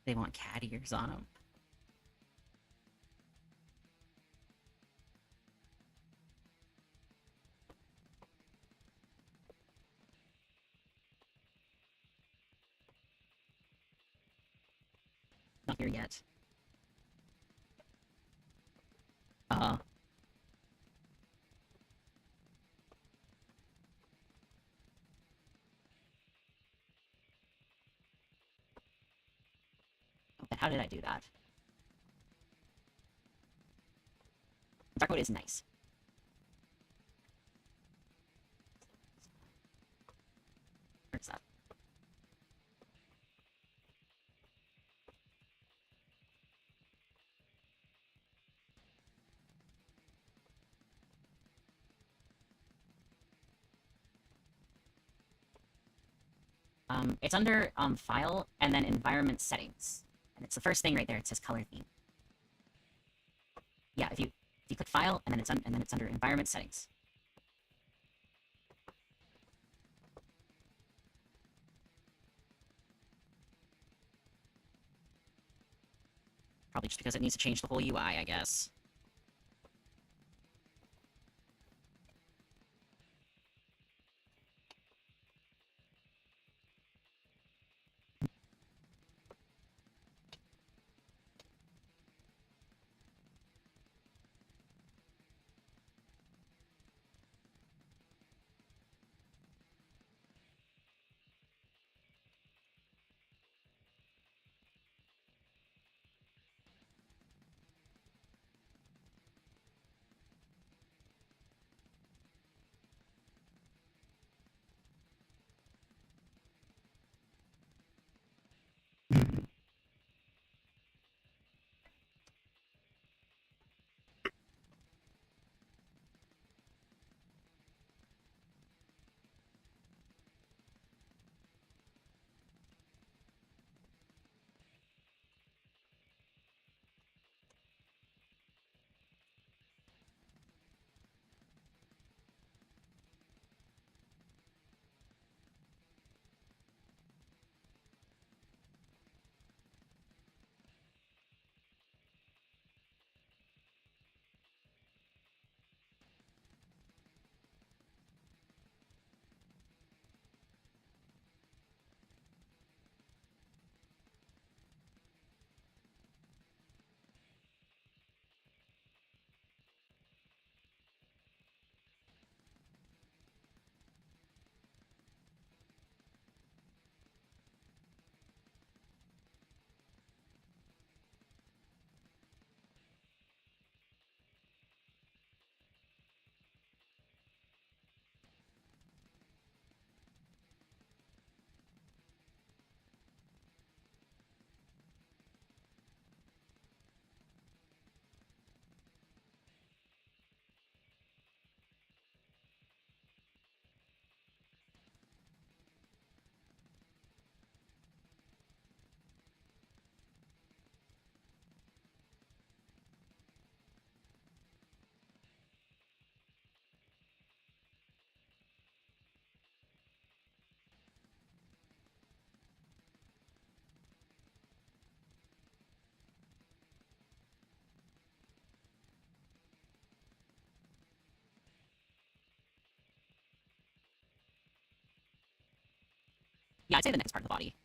They want cat ears on them. Not here yet. Uh, how did I do that? Dark mode is nice. Where's that? It's under File and then Environment Settings, and it's the first thing right there. It says Color Theme. Yeah, if you click File and then it's under Environment Settings. Probably just because it needs to change the whole UI, I guess. Yeah, I'd say the neck is part of the body.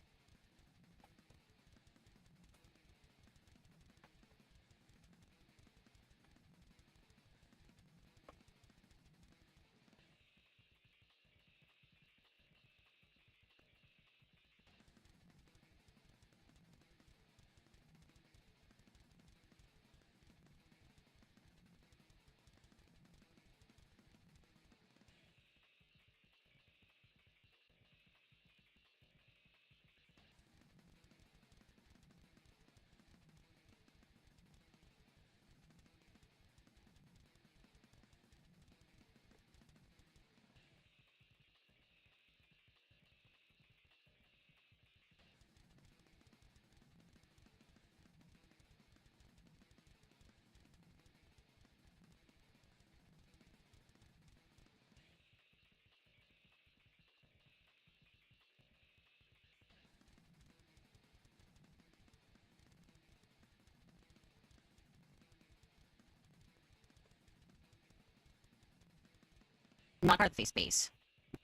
Not part of the face base.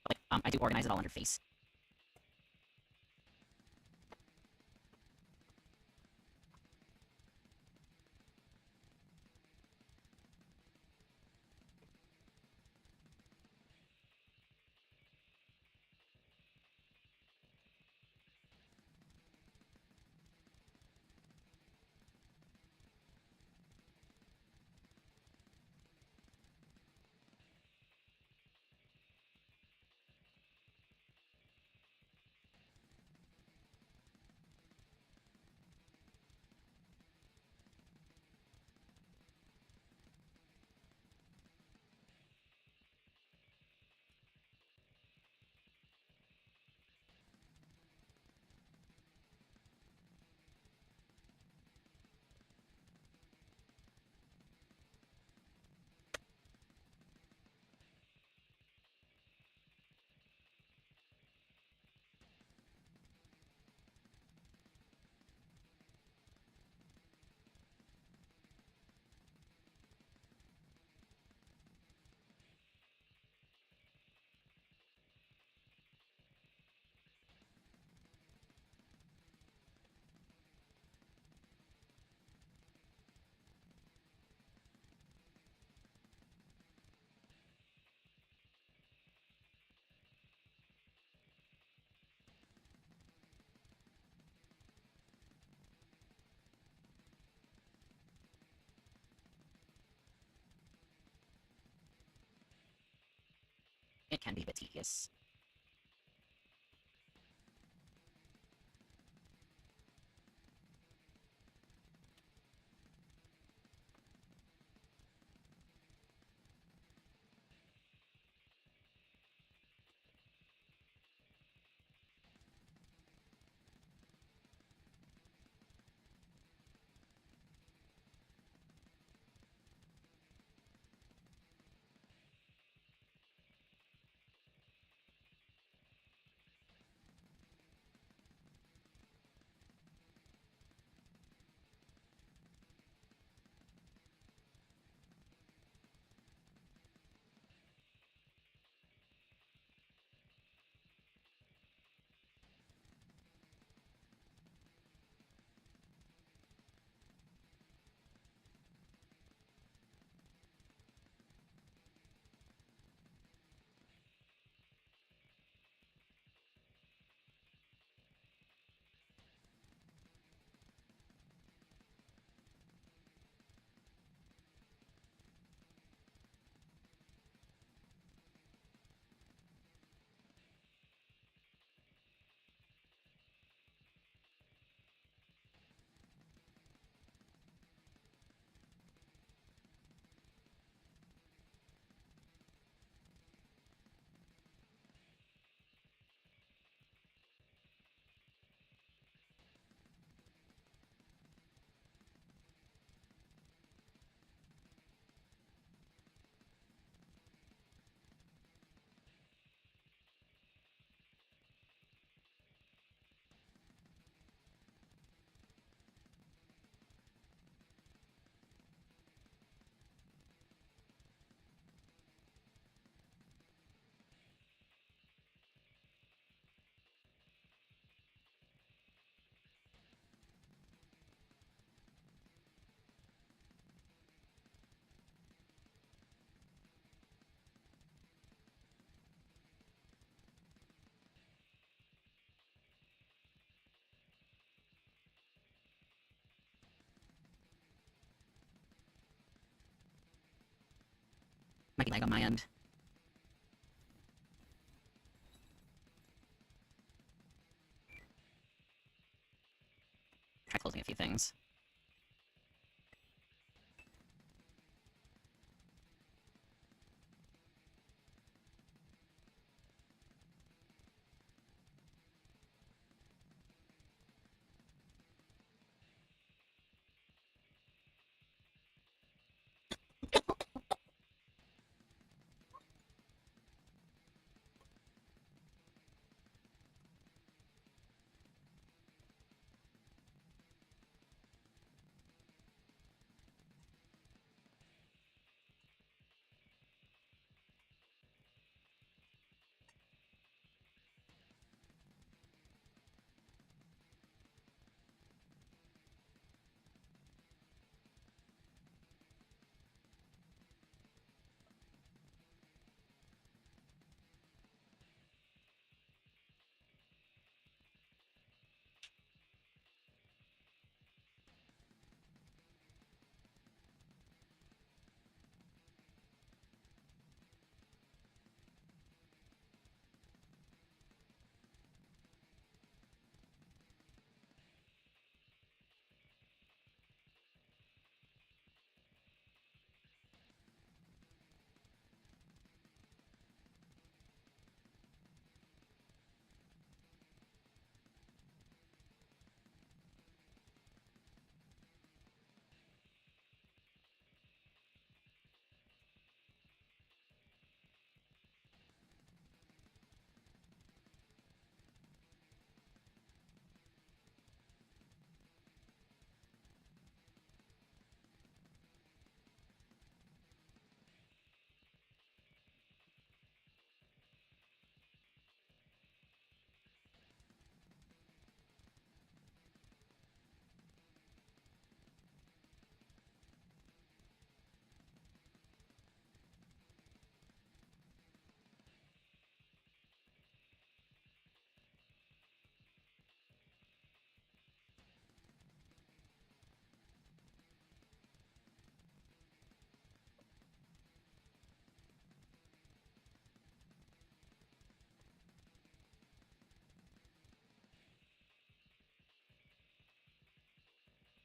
But, like, I do organize it all under face. It can be a bit tedious. Might be lag on my end. Try closing a few things.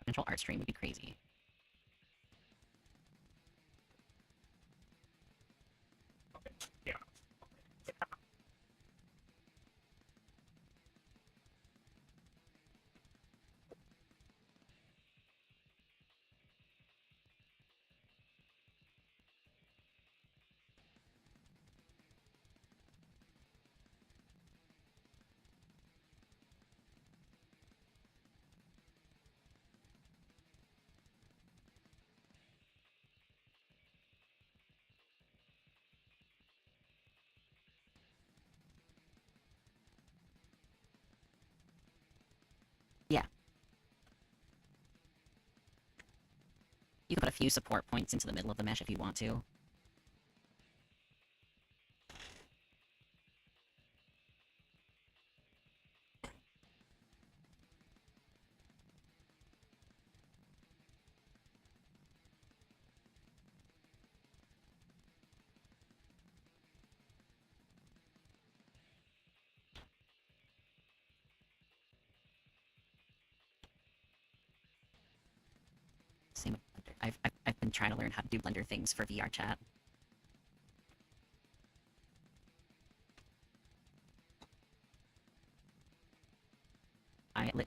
Potential art stream would be crazy. Yeah. You can put a few support points into the middle of the mesh if you want to. Same with Blender. I've been trying to learn how to do Blender things for VR chat. I, li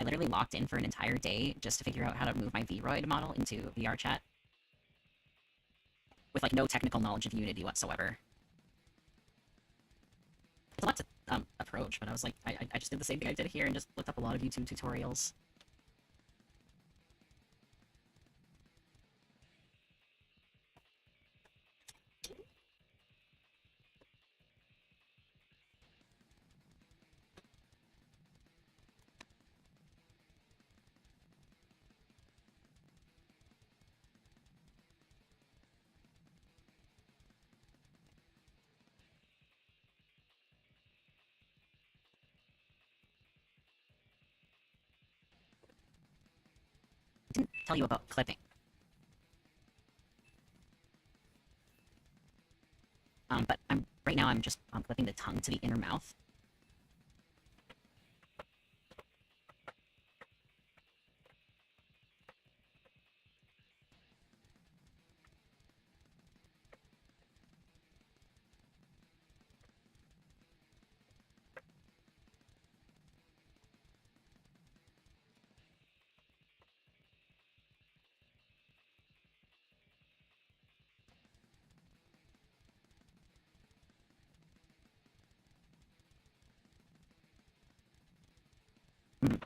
I literally locked in for an entire day just to figure out how to move my Vroid model into VR chat. With, like, no technical knowledge of Unity whatsoever. It's a lot to approach, but I was like, I just did the same thing I did here and just looked up a lot of YouTube tutorials. I didn't tell you about clipping. But right now I'm just clipping the tongue to the inner mouth. Mhm.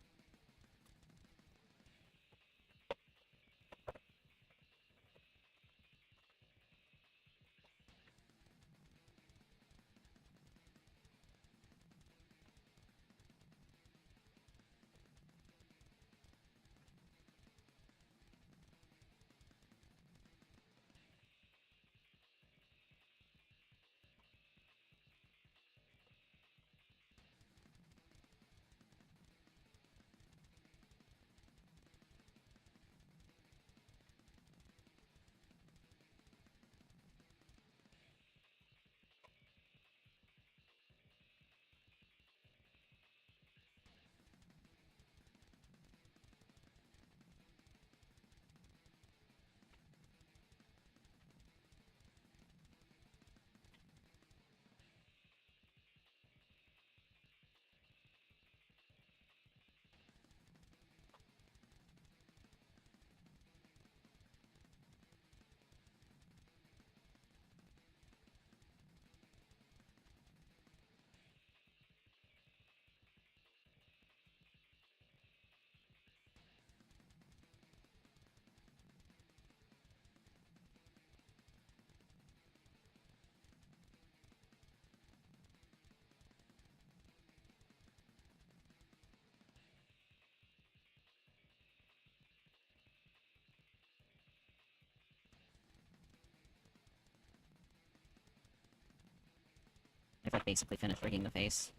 If I've basically finished rigging the face.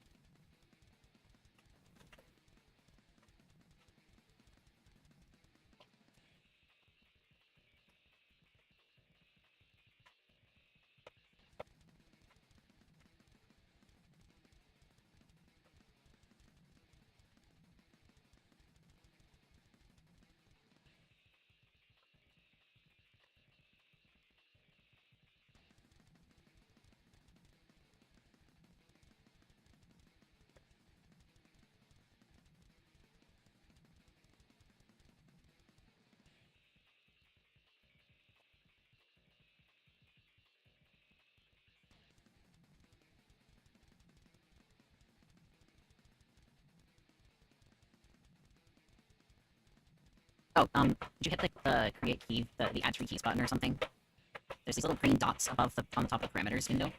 Oh, did you hit the create key, the add three keys button or something? There's these little green dots above on the top of the parameters window.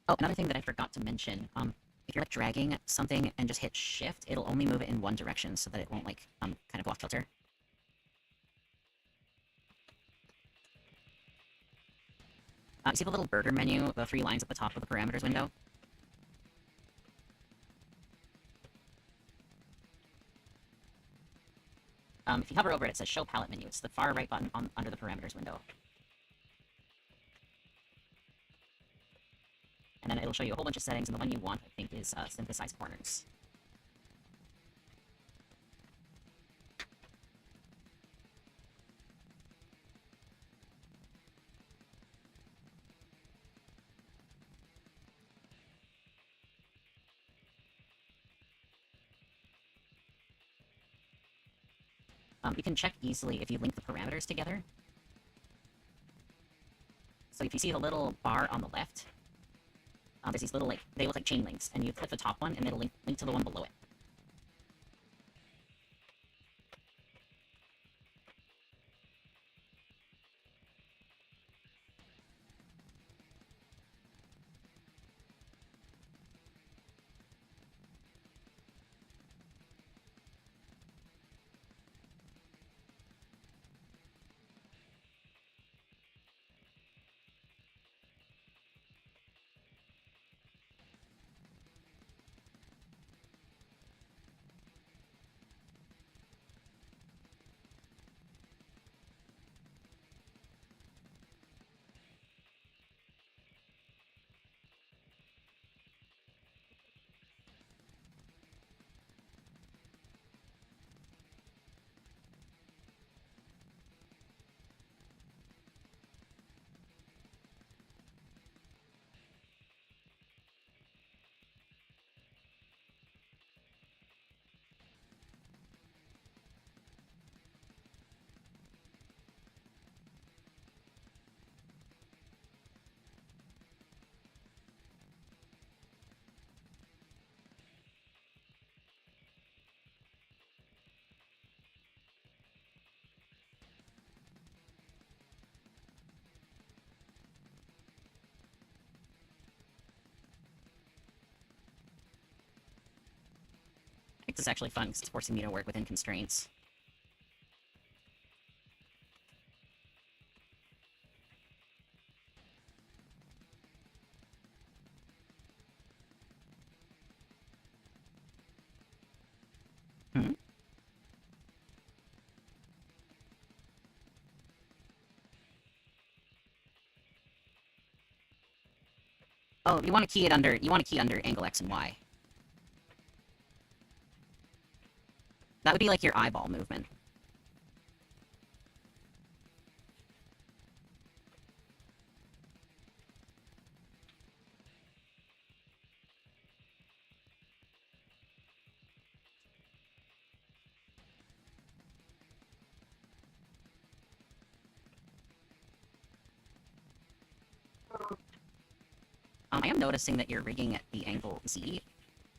Oh, another thing that I forgot to mention, if you're like dragging something and just hit shift, it'll only move it in one direction so that it won't like kind of off kilter. You see the little burger menu, the 3 lines at the top of the parameters window? If you hover over it, it says Show Palette Menu. It's the far right button under the parameters window. And then it'll show you a whole bunch of settings, and the one you want, I think, is Synthesize Corners. You can check easily if you link the parameters together. So if you see the little bar on the left, there's these little, like, they look like chain links, and you click the top one, and it'll link to the one below it. I think this is actually fun, because it's forcing me to work within constraints. Hmm? Oh, you want to key it under, angle X and Y. That would be like your eyeball movement. I am noticing that you're rigging at the angle Z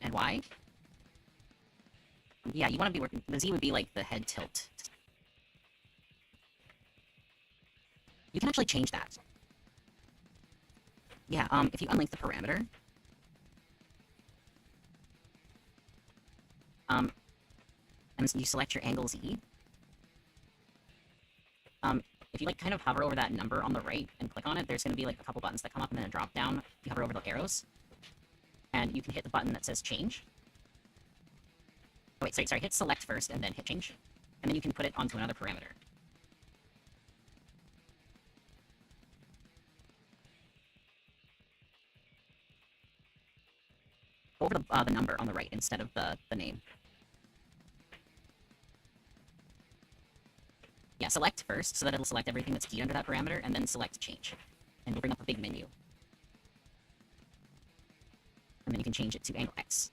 and Y. Yeah, you want to be working... The Z would be like the head tilt. You can actually change that. Yeah, if you unlink the parameter... and you select your angle Z... if you, like, kind of hover over that number on the right and click on it, there's going to be, like, a couple buttons that come up and then a drop down. You hover over the arrows. And you can hit the button that says Change. Oh, wait, sorry, hit Select first and then hit Change. And then you can put it onto another parameter. Go over the number on the right instead of the name. Yeah, select first, so that it'll select everything that's keyed under that parameter, and then select Change. And it'll bring up a big menu. And then you can change it to angle X.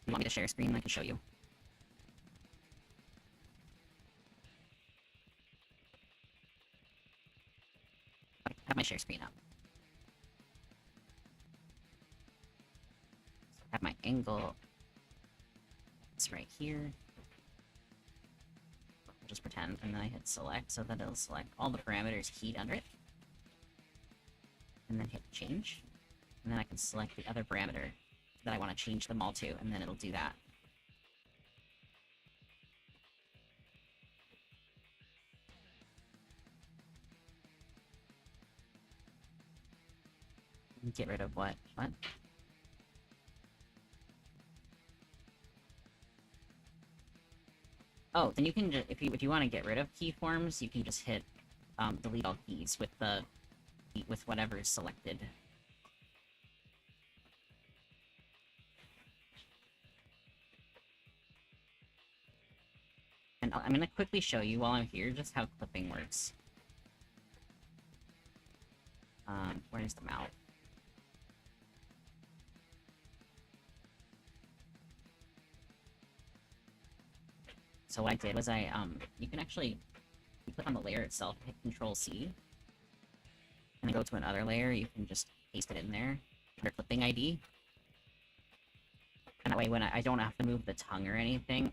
You want me to share screen? I can show you. Okay, I have my share screen up. I have my angle. It's right here. I'll just pretend, and then I hit select so that it'll select all the parameters keyed under it. And then hit change. And then I can select the other parameter that I want to change them all to, and then it'll do that. Get rid of what? What? Oh, then you can just, if you want to get rid of keyforms, you can just hit delete all keys with whatever is selected. And I'm gonna quickly show you while I'm here just how clipping works. Where's the mouth? So what I did was you can actually, you click on the layer itself, hit Control-C, and then go to another layer, you can just paste it in there, under clipping ID. And that way when I don't have to move the tongue or anything.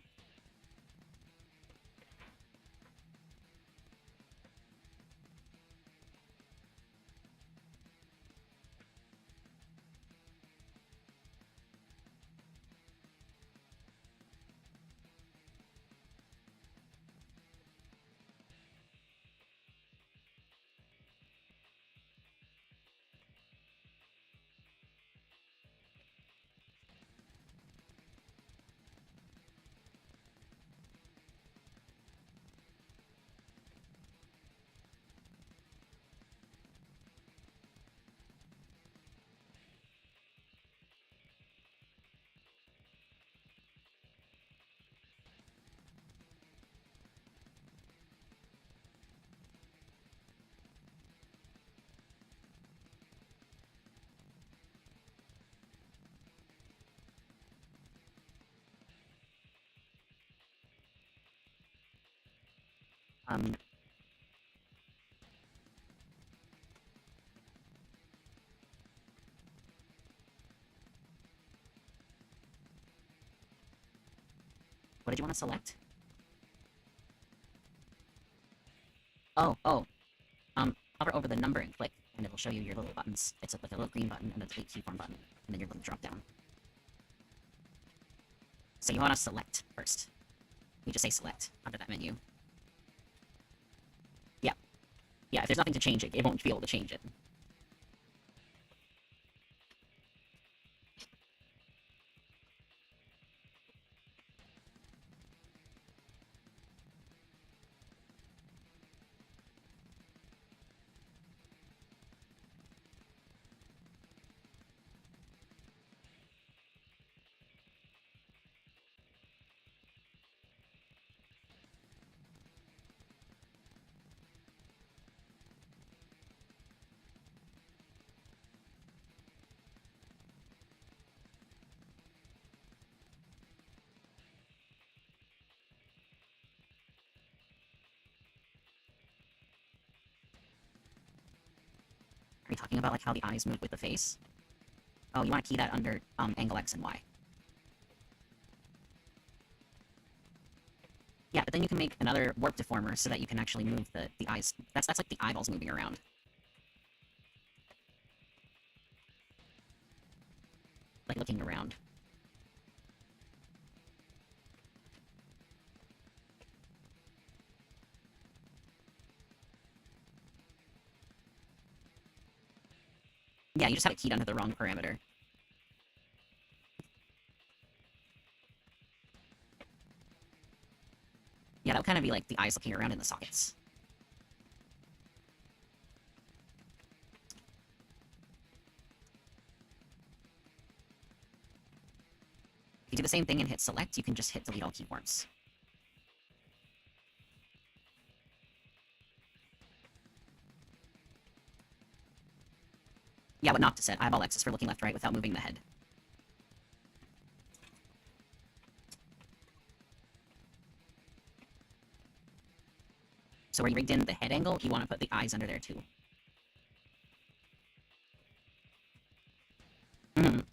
What did you want to select? Oh, hover over the number and click, and it'll show you your little buttons. It's like a little green button and a delete keyform button, and then your little drop down. So you want to select first. You just say select under that menu. Yeah. Yeah, if there's nothing to change it, it won't be able to change it. Are you talking about like how the eyes move with the face? Oh, you want to key that under angle X and Y. Yeah, but then you can make another warp deformer so that you can actually move the eyes. That's like the eyeballs moving around. Like looking around. Yeah, you just have it keyed under the wrong parameter. Yeah, that would kind of be like the eyes looking around in the sockets. If you do the same thing and hit select, you can just hit delete all keyforms. Yeah, what not to set. Eyeball X is for looking left-right without moving the head. So where you rigged in the head angle, you want to put the eyes under there too. Mhm.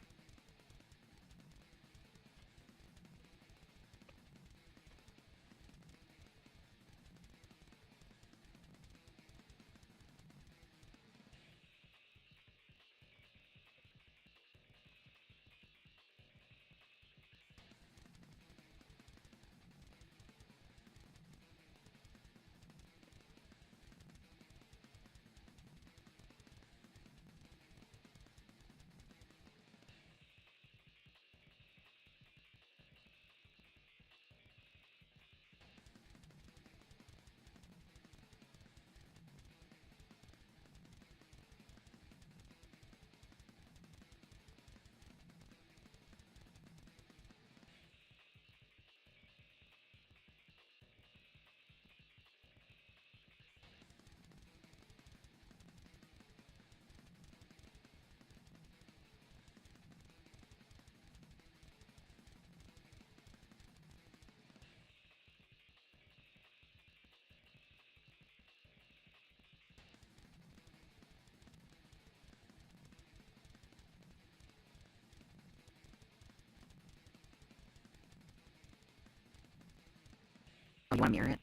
Oh, you want to mirror it?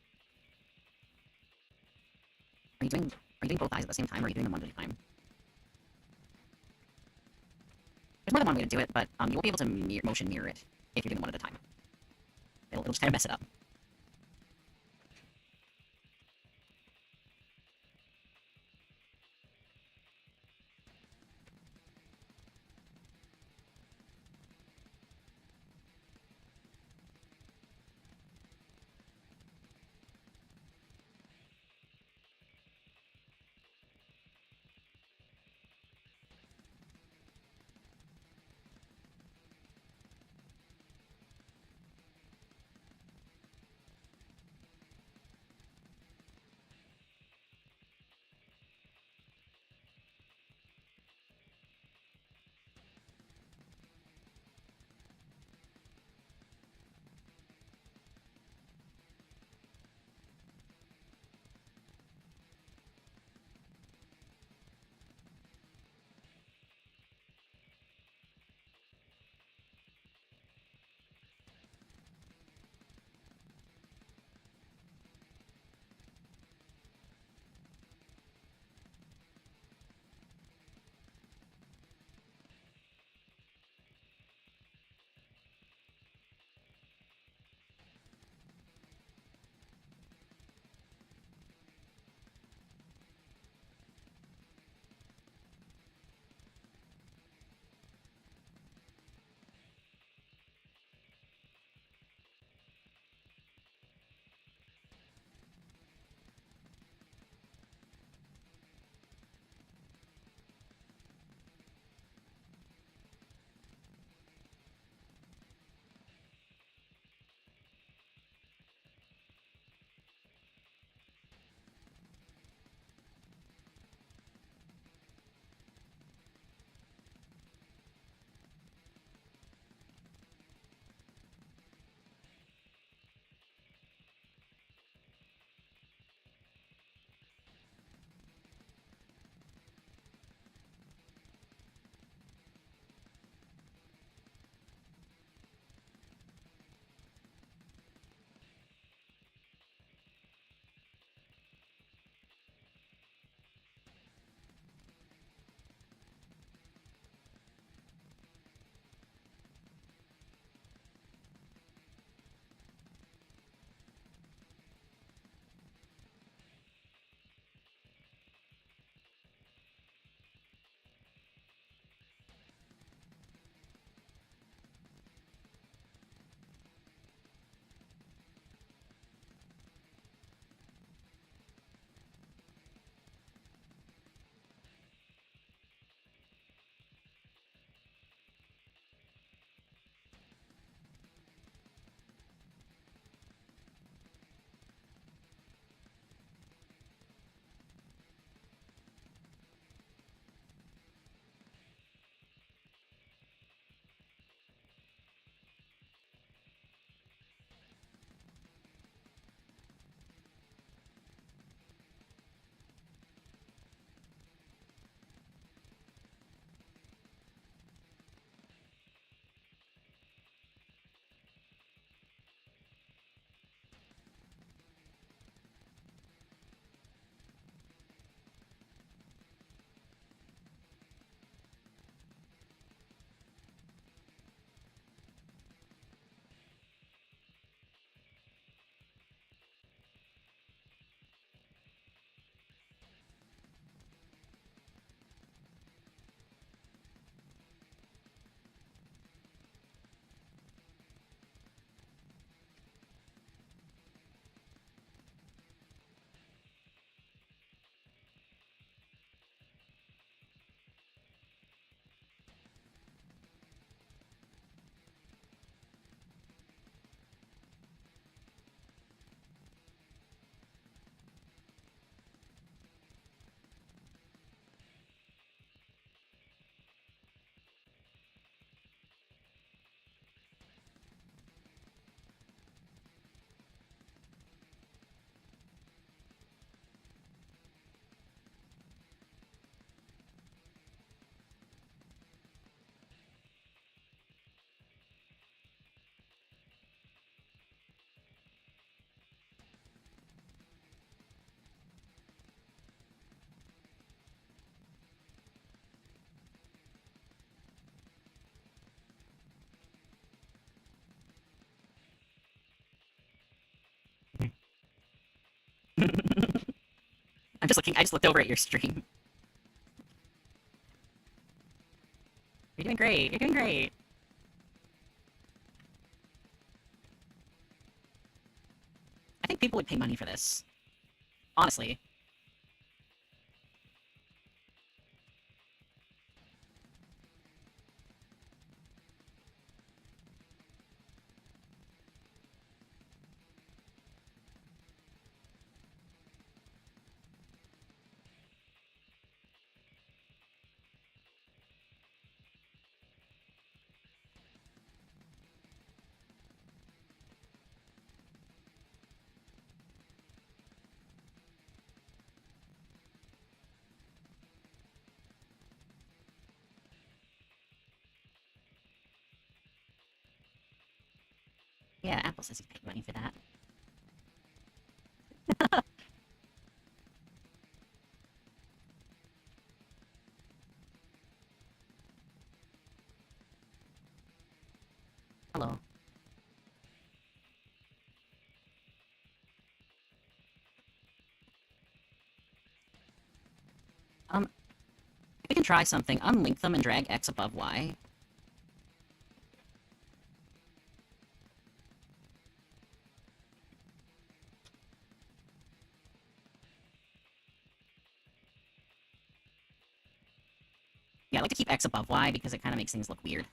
Are you doing both eyes at the same time, or are you doing them one at a time? There's more than one way to do it, but you won't be able to motion mirror it if you're doing them one at a time. It'll just kind of mess it up. I just looked over at your stream. You're doing great. You're doing great. I think people would pay money for this. Honestly. Yeah, Apple says he's paying money for that. Hello. We can try something. Unlink them and drag X above Y. Yeah, I like to keep X above Y because it kind of makes things look weird.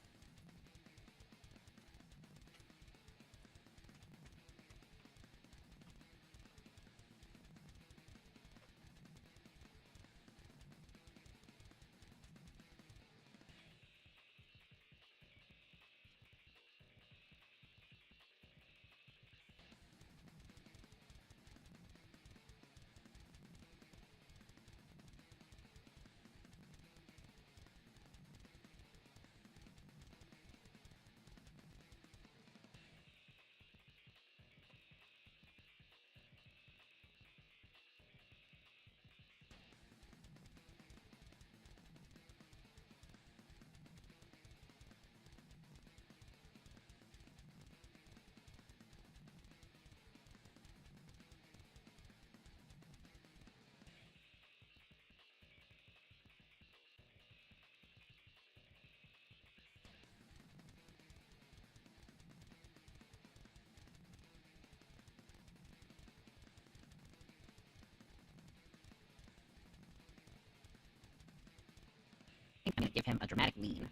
I think I'm gonna give him a dramatic lean.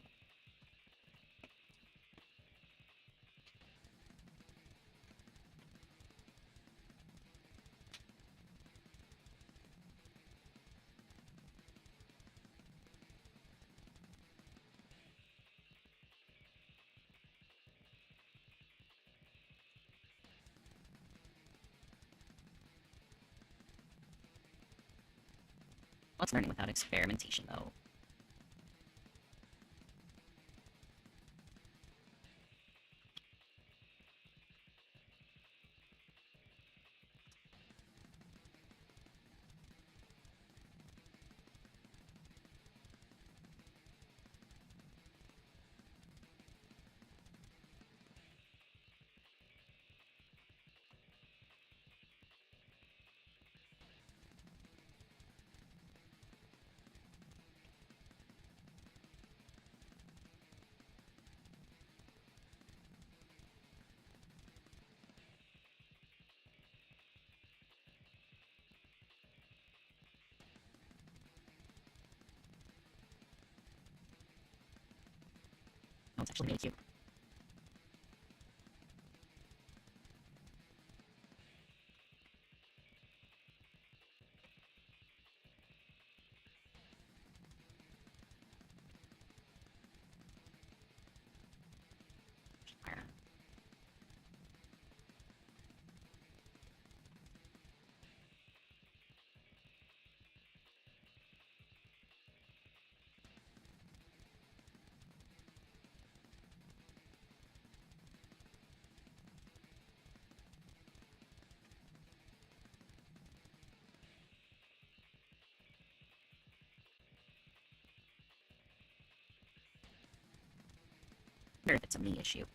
What's learning without experimentation, though? Oh, it's actually really cute. I wonder if it's a me issue.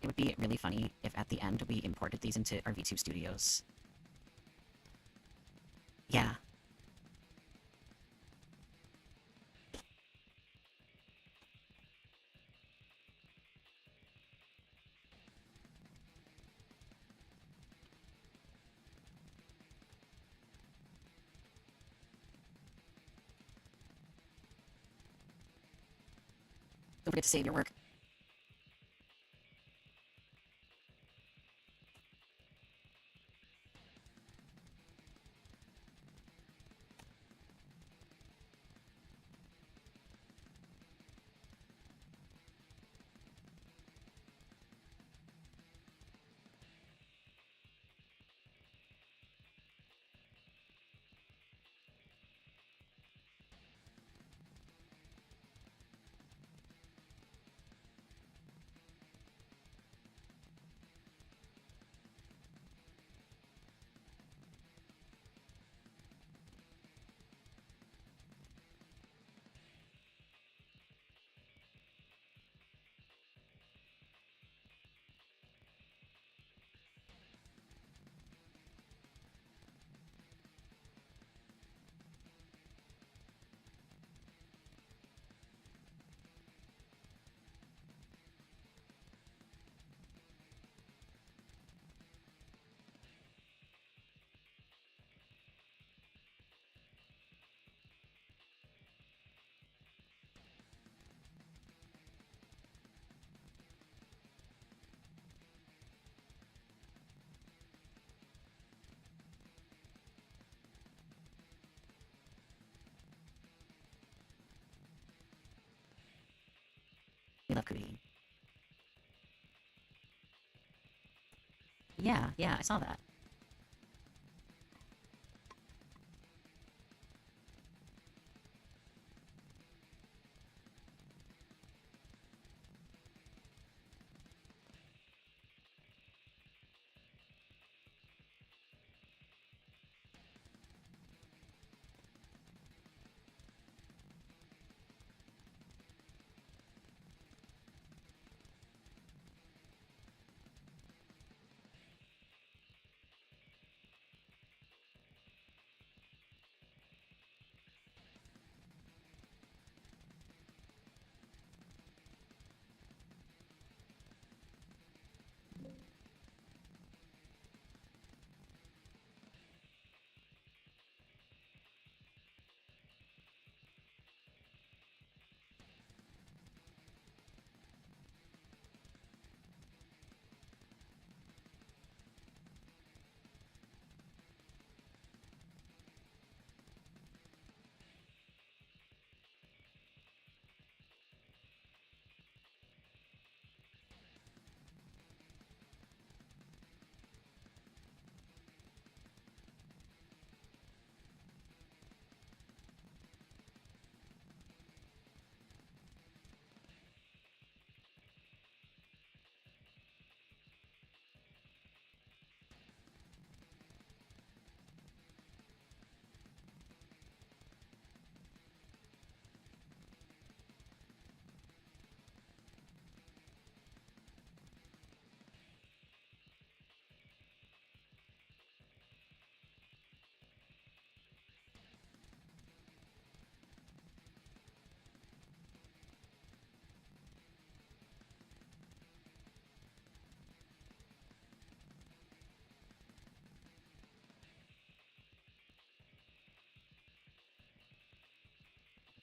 It would be really funny if at the end we imported these into our VTube studios. Yeah. Don't forget to save your work. We love Cootie. Yeah, I saw that.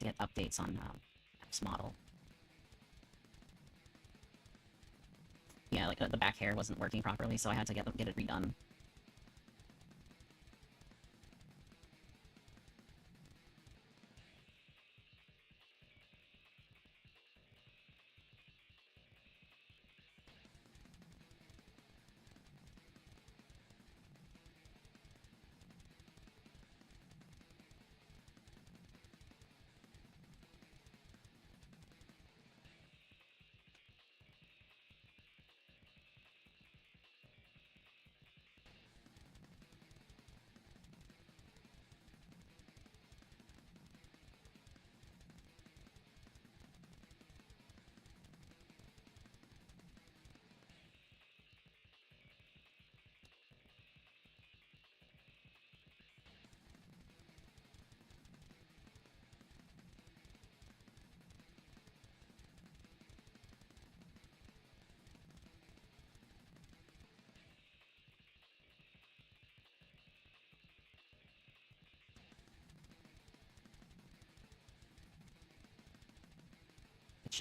To get updates on app's model. Yeah, like the back hair wasn't working properly, so I had to get it redone.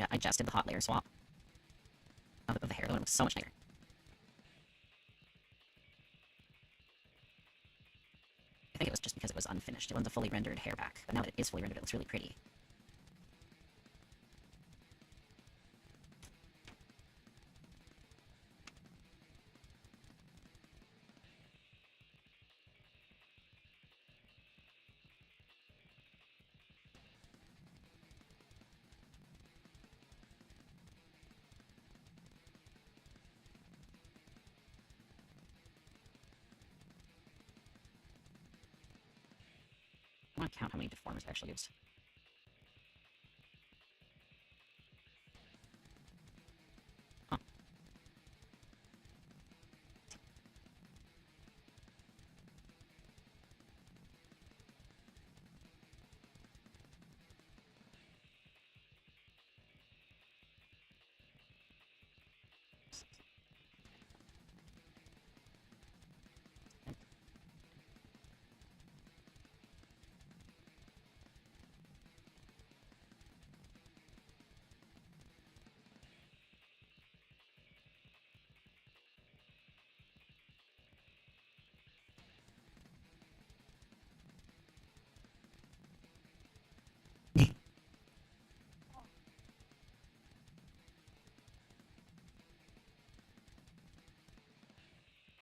I just did the hot layer swap of the hair, though, and it looks so much nicer. I think it was just because it was unfinished. It wasn't a fully rendered hair pack, but now that it is fully rendered, it looks really pretty. I want to count how many deformers I actually used.